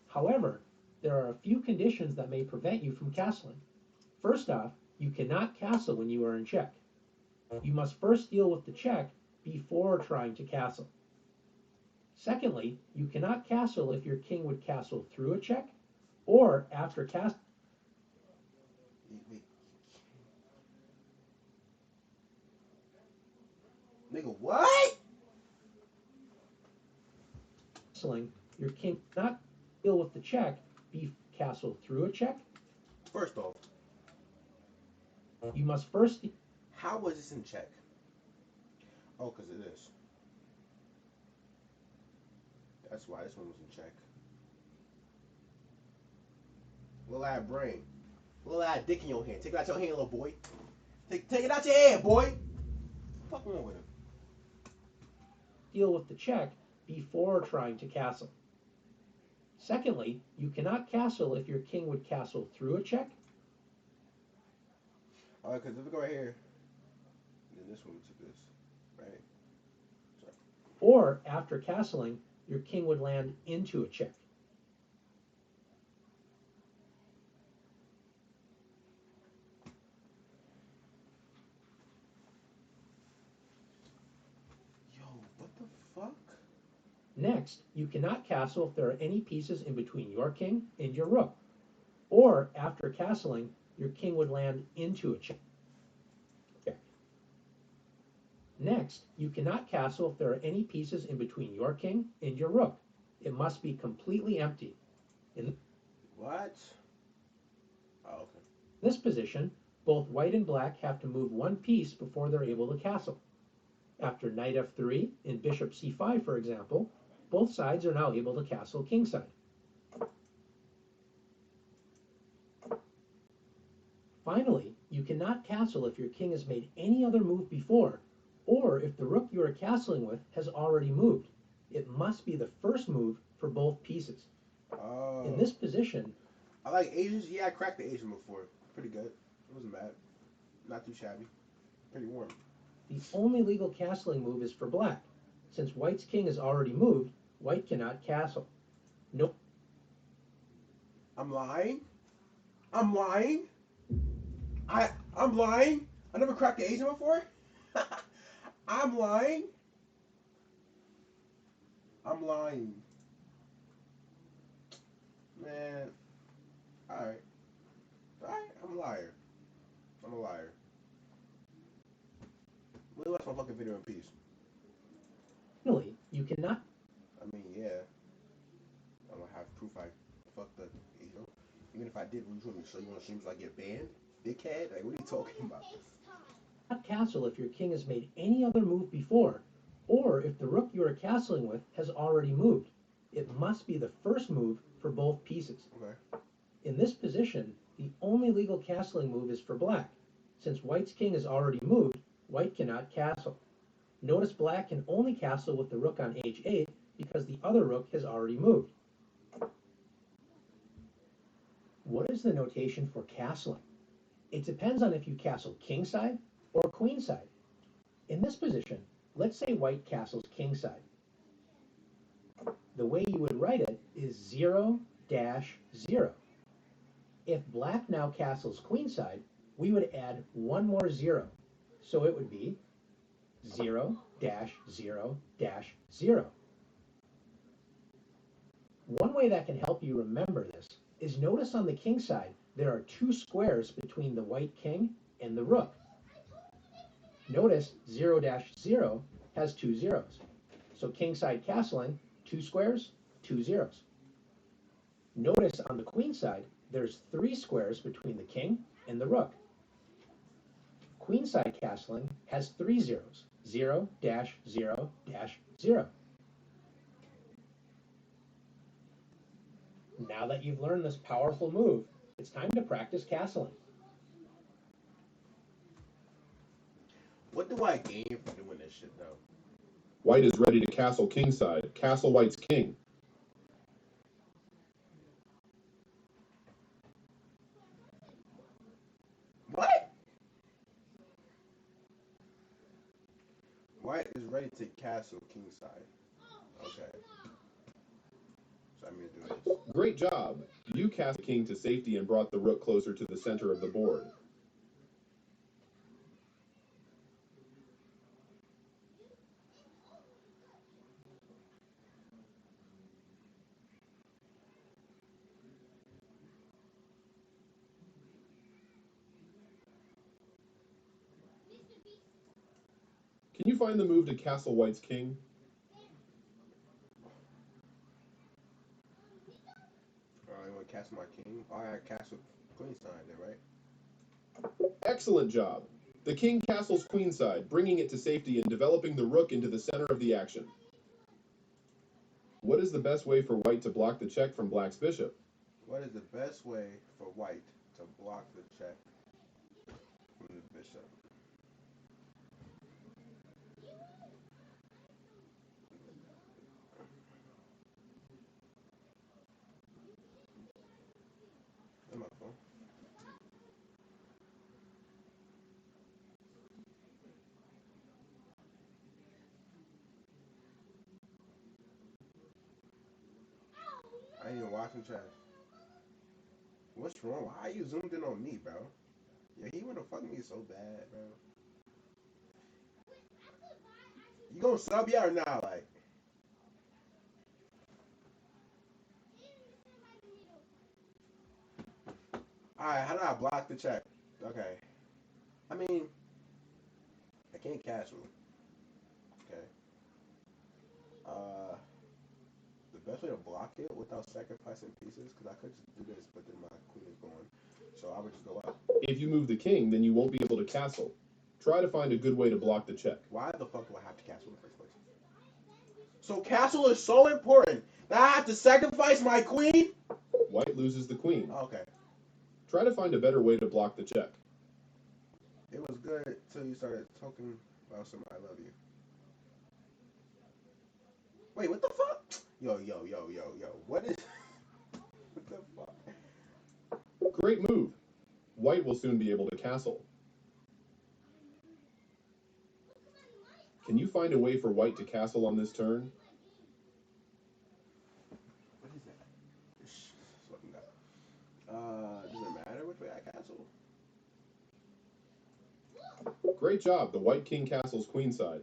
However, there are a few conditions that may prevent you from castling. First off, you cannot castle when you are in check. You must first deal with the check before trying to castle. Secondly, you cannot castle if your king would castle through a check or after castling. Nigga, what? Your king cannot deal with the check before castle through a check. First off, you must first. How was this in check? Oh, because of this. That's why this one was in check. Little ass brain. Little ass dick in your hand. Take it out your hand, little boy. Take it out your hand, boy. Fuck wrong with him. Deal with the check before trying to castle. Secondly, you cannot castle if your king would castle through a check. Oh, because if we go right here, then this one took this, right? Sorry. Or after castling, your king would land into a check. Yo, what the fuck? Next, you cannot castle if there are any pieces in between your king and your rook. Or after castling, your king would land into a check. Next, you cannot castle if there are any pieces in between your king and your rook. It must be completely empty. In What? Oh, okay. this position, Both white and black have to move one piece before they're able to castle. After knight f3 and bishop c5, for example, both sides are now able to castle kingside. Finally, you cannot castle if your king has made any other move before, or if the rook you are castling with has already moved. It must be the first move for both pieces. Oh. In this position, I like Asians. Yeah, I cracked the Asian before. Pretty good. It wasn't bad. Not too shabby. Pretty warm. the only legal castling move is for black. Since white's king has already moved, white cannot castle. Nope. I'm lying. I'm lying. I'm lying. I never cracked the Asian before. I'm lying. I'm lying. Man. Alright. Alright, I'm a liar. I'm a liar. Let me watch my fucking video in peace. Finally, you cannot. I mean, yeah. I'm gonna have proof I fucked the, you know. Even if I did, would you want me to show you on streams like get banned? Dickhead? Like, what are you talking about? Not castle if your king has made any other move before, or if the rook you are castling with has already moved. It must be the first move for both pieces. Okay. In this position, the only legal castling move is for black. Since white's king has already moved, white cannot castle. Notice black can only castle with the rook on h8 because the other rook has already moved. What is the notation for castling? It depends on if you castle kingside or queenside. In this position, let's say white castles kingside. The way you would write it is 0-0. If black now castles queenside, we would add one more 0. So it would be 0-0-0. One way that can help you remember this is notice on the king side there are two squares between the white king and the rook. Notice 0-0 has two zeros. So kingside castling, two squares, two zeros. Notice on the queen side there's three squares between the king and the rook. Queenside castling has three zeros, 0-0-0. Now that you've learned this powerful move, it's time to practice castling. What do I gain for doing this shit, though? White is ready to castle kingside. Castle white's king. What? White is ready to castle kingside. Okay. So I'm gonna do this. Great job. You cast the king to safety and brought the rook closer to the center of the board. Can you find the move to castle white's king? You want to castle my king? Oh, I got castle queenside there, right? Excellent job. The king castles queenside, bringing it to safety and developing the rook into the center of the action. What is the best way for white to block the check from black's bishop? What is the best way for white to block the check from the bishop? On my phone. I ain't even watching chat. What's wrong? Why you zoomed in on me, bro? Yeah, he wanna fuck me so bad, bro. You gonna sub yeah or not? Like, alright, how do I block the check? Okay. I mean, I can't castle. Okay. The best way to block it without sacrificing pieces, because I could just do this, but then my queen is gone. So I would just go up. If you move the king, then you won't be able to castle. Try to find a good way to block the check. Why the fuck do I have to castle in the first place? So castle is so important that I have to sacrifice my queen? White loses the queen. Okay. Try to find a better way to block the check. It was good till you started talking about some I love you. Wait, what the fuck? Yo. What is... What the fuck? Great move. White will soon be able to castle. Can you find a way for white to castle on this turn? What is that? It's fucking up. Does it matter which way I castle? Great job. The white king castles queenside.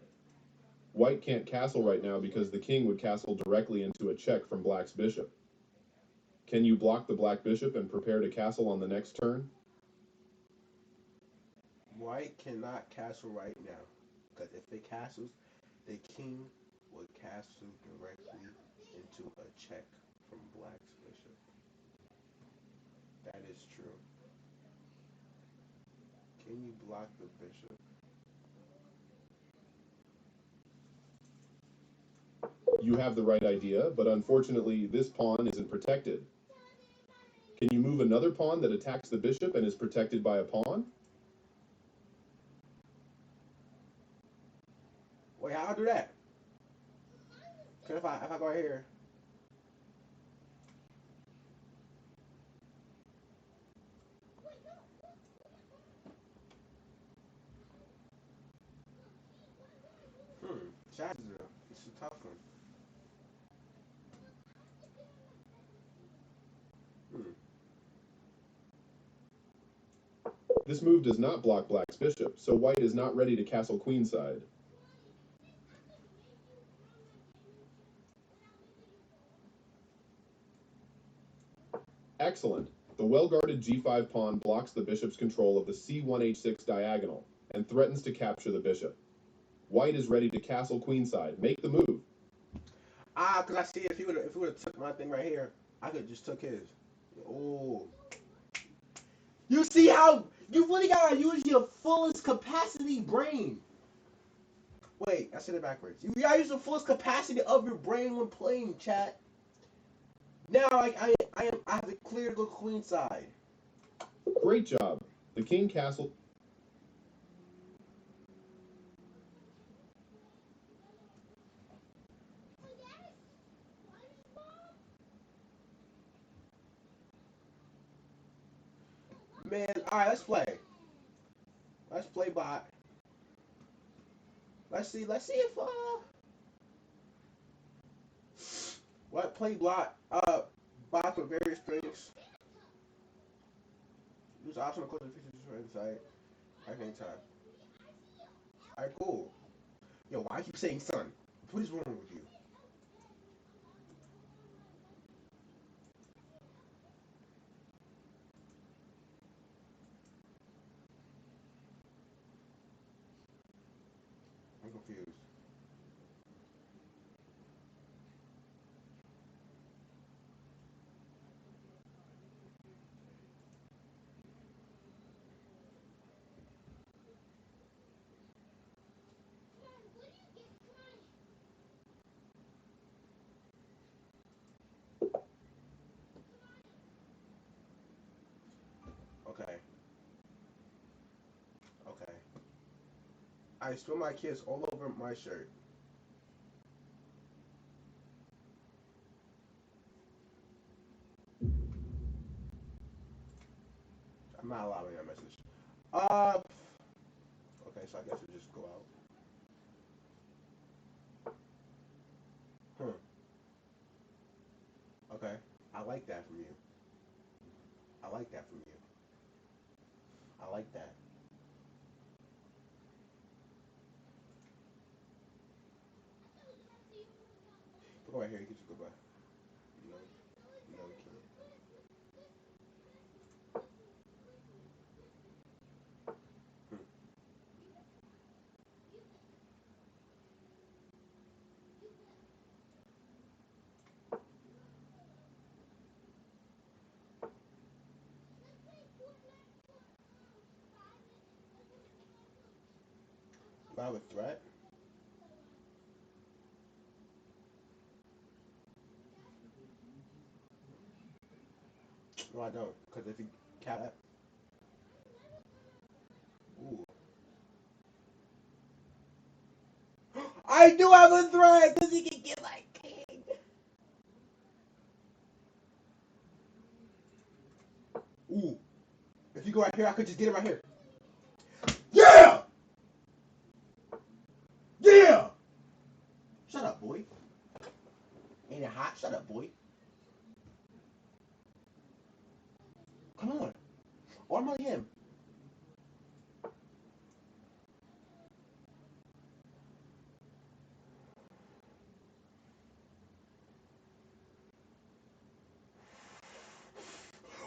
White can't castle right now because the king would castle directly into a check from black's bishop. Can you block the black bishop and prepare to castle on the next turn? White cannot castle right now. Because if it castles, the king would castle directly into a check from black's bishop. That is true. Can you block the bishop? You have the right idea, but unfortunately this pawn isn't protected. Can you move another pawn that attacks the bishop and is protected by a pawn? Wait, how do I do that? Cause if I go right here. Shots is it's a tough one. This move does not block black's bishop, so white is not ready to castle queenside. Excellent. The well-guarded g5 pawn blocks the bishop's control of the c1h6 diagonal and threatens to capture the bishop. White is ready to castle queenside. Make the move. Cause I see if he would have took my thing right here, I could just took his. Oh. You see how you really gotta use your fullest capacity brain. Wait, I said it backwards. You gotta use the fullest capacity of your brain when playing, chat. Now I have to clear the queen side. Great job. The king castled. Man, alright, let's play. Let's play bot. Let's see if what play block bots with various strengths. Use optional code features for insight at any time. Alright, cool. Yo, why I keep saying son? What is wrong with you? I'm confused. Okay. Okay. I spill my kiss all over my shirt. I'm not allowing that message. Okay, so I guess we just go out. Okay. I like that from you. I like that from you. I like that. Go right here, you can just go by. No, no, we can't. I have a threat? No, I don't. Because if you cap that, ooh. I do have a threat because he can get my king. Ooh. If you go right here, I could just get him right here. Yeah! Yeah! Shut up, boy. Ain't it hot? Shut up, boy. Come on. Arm on him.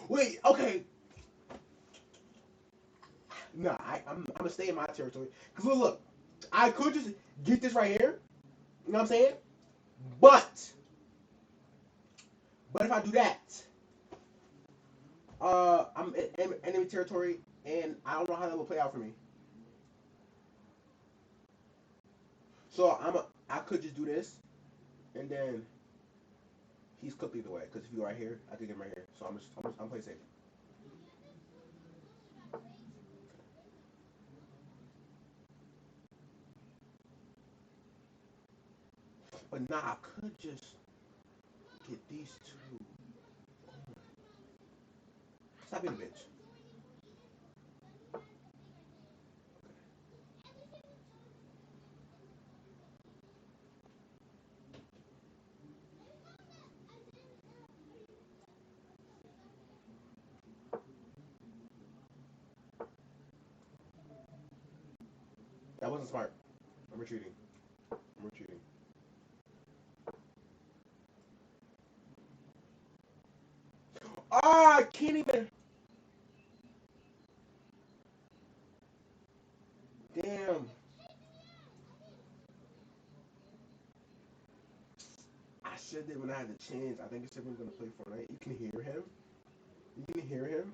Wait, okay. Nah, I'm gonna stay in my territory. Cause look, I could just get this right here. You know what I'm saying? But if I do that, I'm in enemy territory, and I don't know how that will play out for me. So I could just do this, and then he's cooked either way. Cause if you go right here, I could get him right here. So I'm playing safe. But nah, I could just get these two. Stop being a bitch. That wasn't smart. I'm retreating. I'm retreating. Ah, I can't even. Damn. I should have when I had the chance. I think it's was gonna play Fortnite. You can hear him. You can hear him.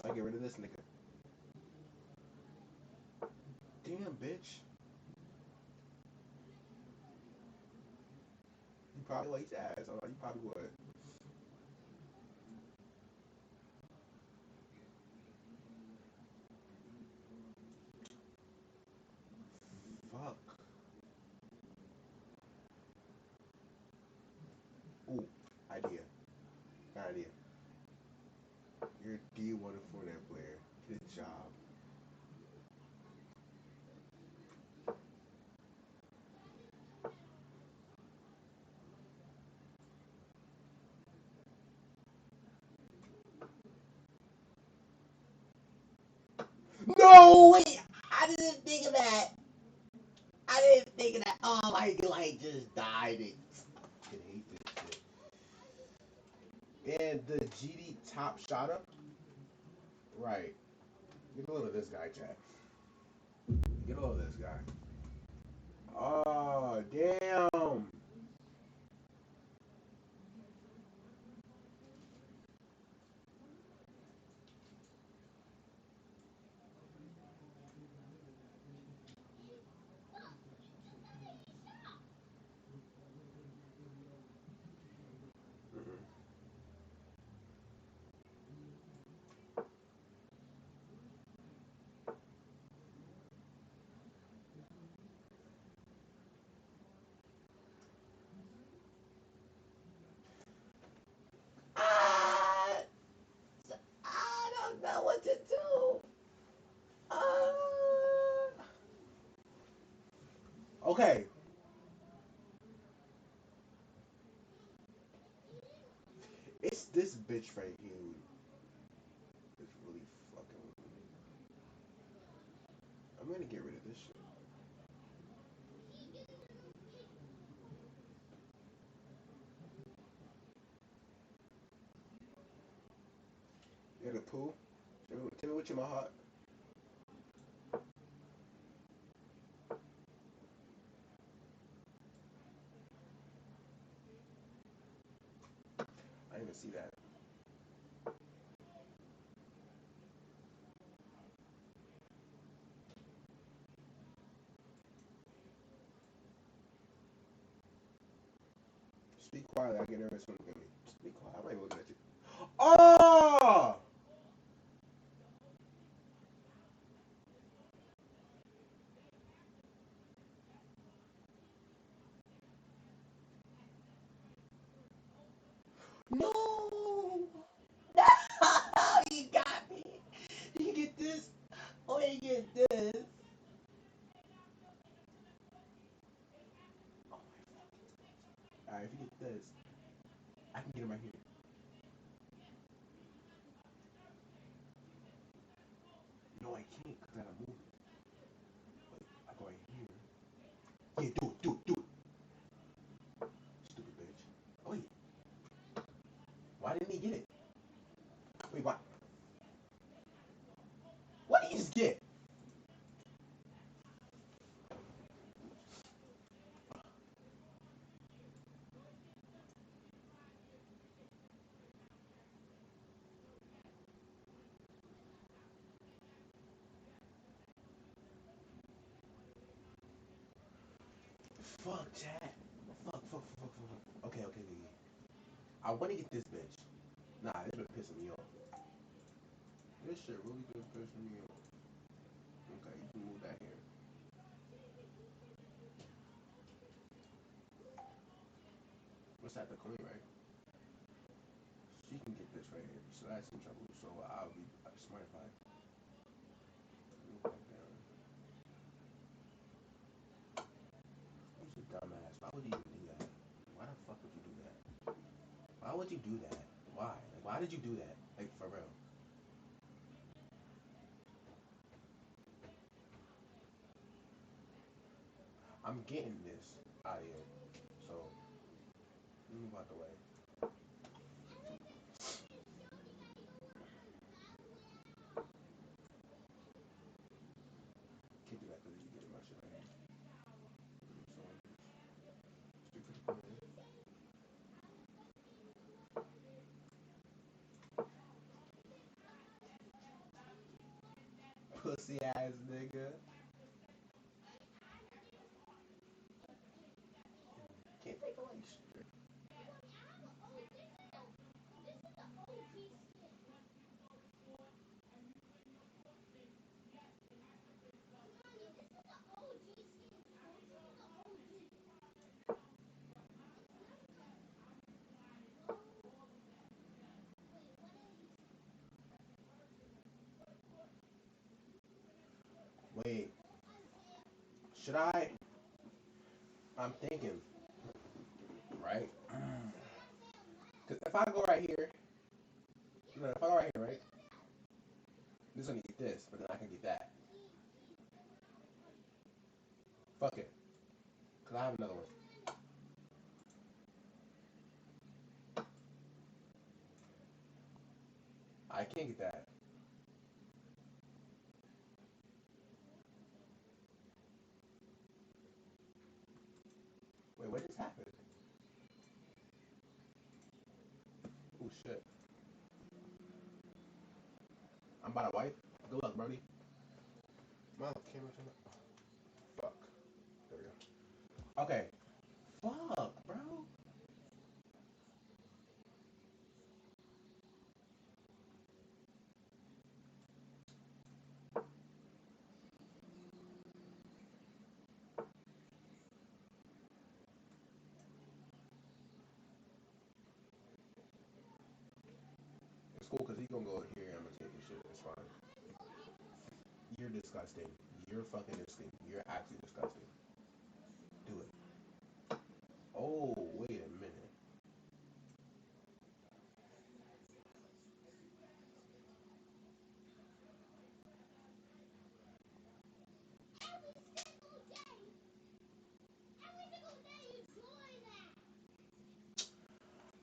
I get rid of this nigga. Damn, bitch. You probably like his ass. You probably would. Fuck. Ooh, idea. Got idea. You're D1 for that player. Good job. No, wait. I didn't think of that. I didn't think of that. Oh, I like just died it. I fucking hate this shit. And the GD top shot up. Right. Get a load of this guy, Jack. Get a load of this guy. Oh, damn. Mhm. I, I don't know what to do. Okay. It's this bitch right here. It's really fucking with me. I'm gonna get rid of this shit. You're the poo. Tell me what's in my heart. even see that. Speak quietly. I get nervous when you look at me. Speak quiet. I'm not even looking at you. Oh! No! No! You got me. You get this. Oh, you get this. Oh my God. Alright, if you get this, I can get him right here. No, I can't because I gotta move it. Wait, I go right here. Yeah, do it, do it, do it. Stupid bitch. Wait, why didn't he get it? Wait, what? What did he just get? Fuck, chat. Fuck. Okay. I want to get this bitch. Nah, this been pissing me off. This shit really been pissing me off. Okay, you can move that here. What's that, the queen, right? She can get this right here. So that's in trouble. So I'll be smart if I move that down. He's a dumbass. Why would you even do that? Why the fuck would you do that? Why would you do that? Why? Like, why did you do that? Like, for real. I'm getting this out of here. So, move out the way. Can't do that because you get my shit right here. So, speak for the queen. Pussy ass nigga. Can't take away shit. Wait, should I? I'm thinking, right? Because if I go right here, no, if I go right here, right? This gonna get this, but then I can get that. Fuck it. Because I have another one. I can't get that. Wait, what just happened? Oh shit. I'm about to wipe. Good luck, Brody. My camera turned up. Fuck. There we go. Okay. Fuck, bro. It's cool because he's gonna go here and I'm gonna take his shit. It's fine. You're disgusting. You're fucking disgusting. You're actually disgusting. Do it. Oh, wait a minute.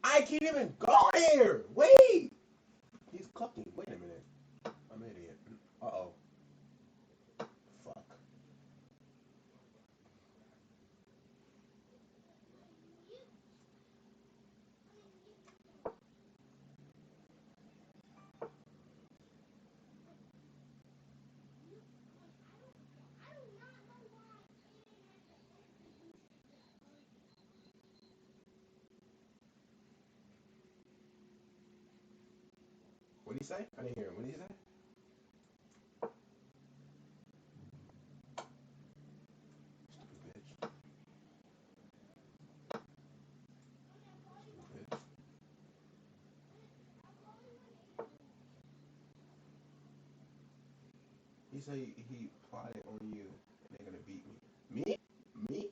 I can't even go there. Wait. He's cooking. Wait a minute. I'm an idiot. Uh-oh. Fuck. What'd he say? I didn't hear him. What did he say? Stupid bitch. Stupid bitch. He said he plotted on you and they're gonna beat me. Me? Me?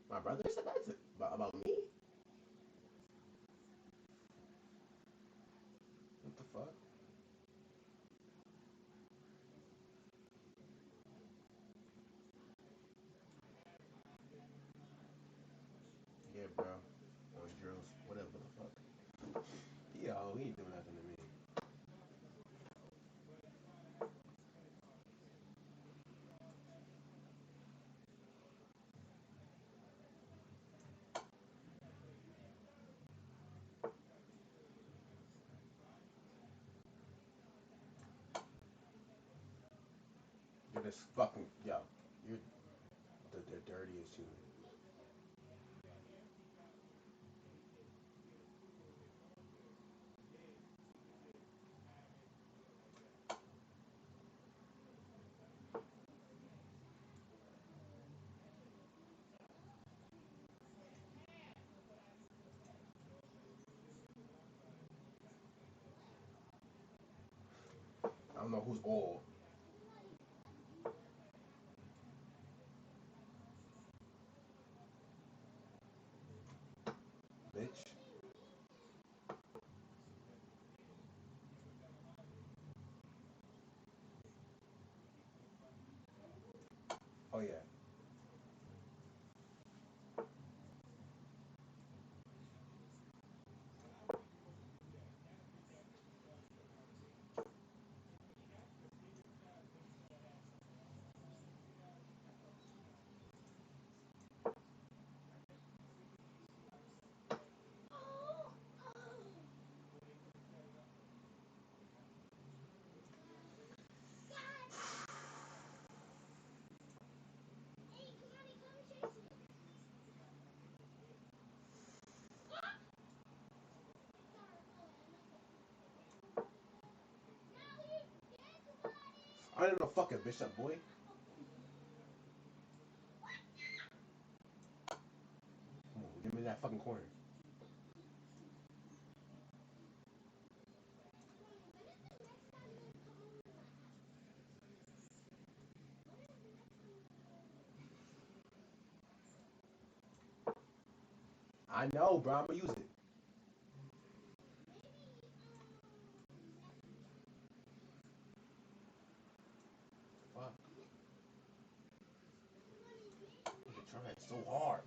My brother said that's it. About me? What the fuck? Yeah, bro. On drills. Whatever the fuck. Yo, he ain't doing nothing to me. You're this fucking yo. You're the dirtiest human. I don't know who's all. Bitch. Oh yeah. I don't know fucking bitch that boy. Come on, give me that fucking corner. I know, bro. I'm gonna use it. Fuck. You're trying so hard.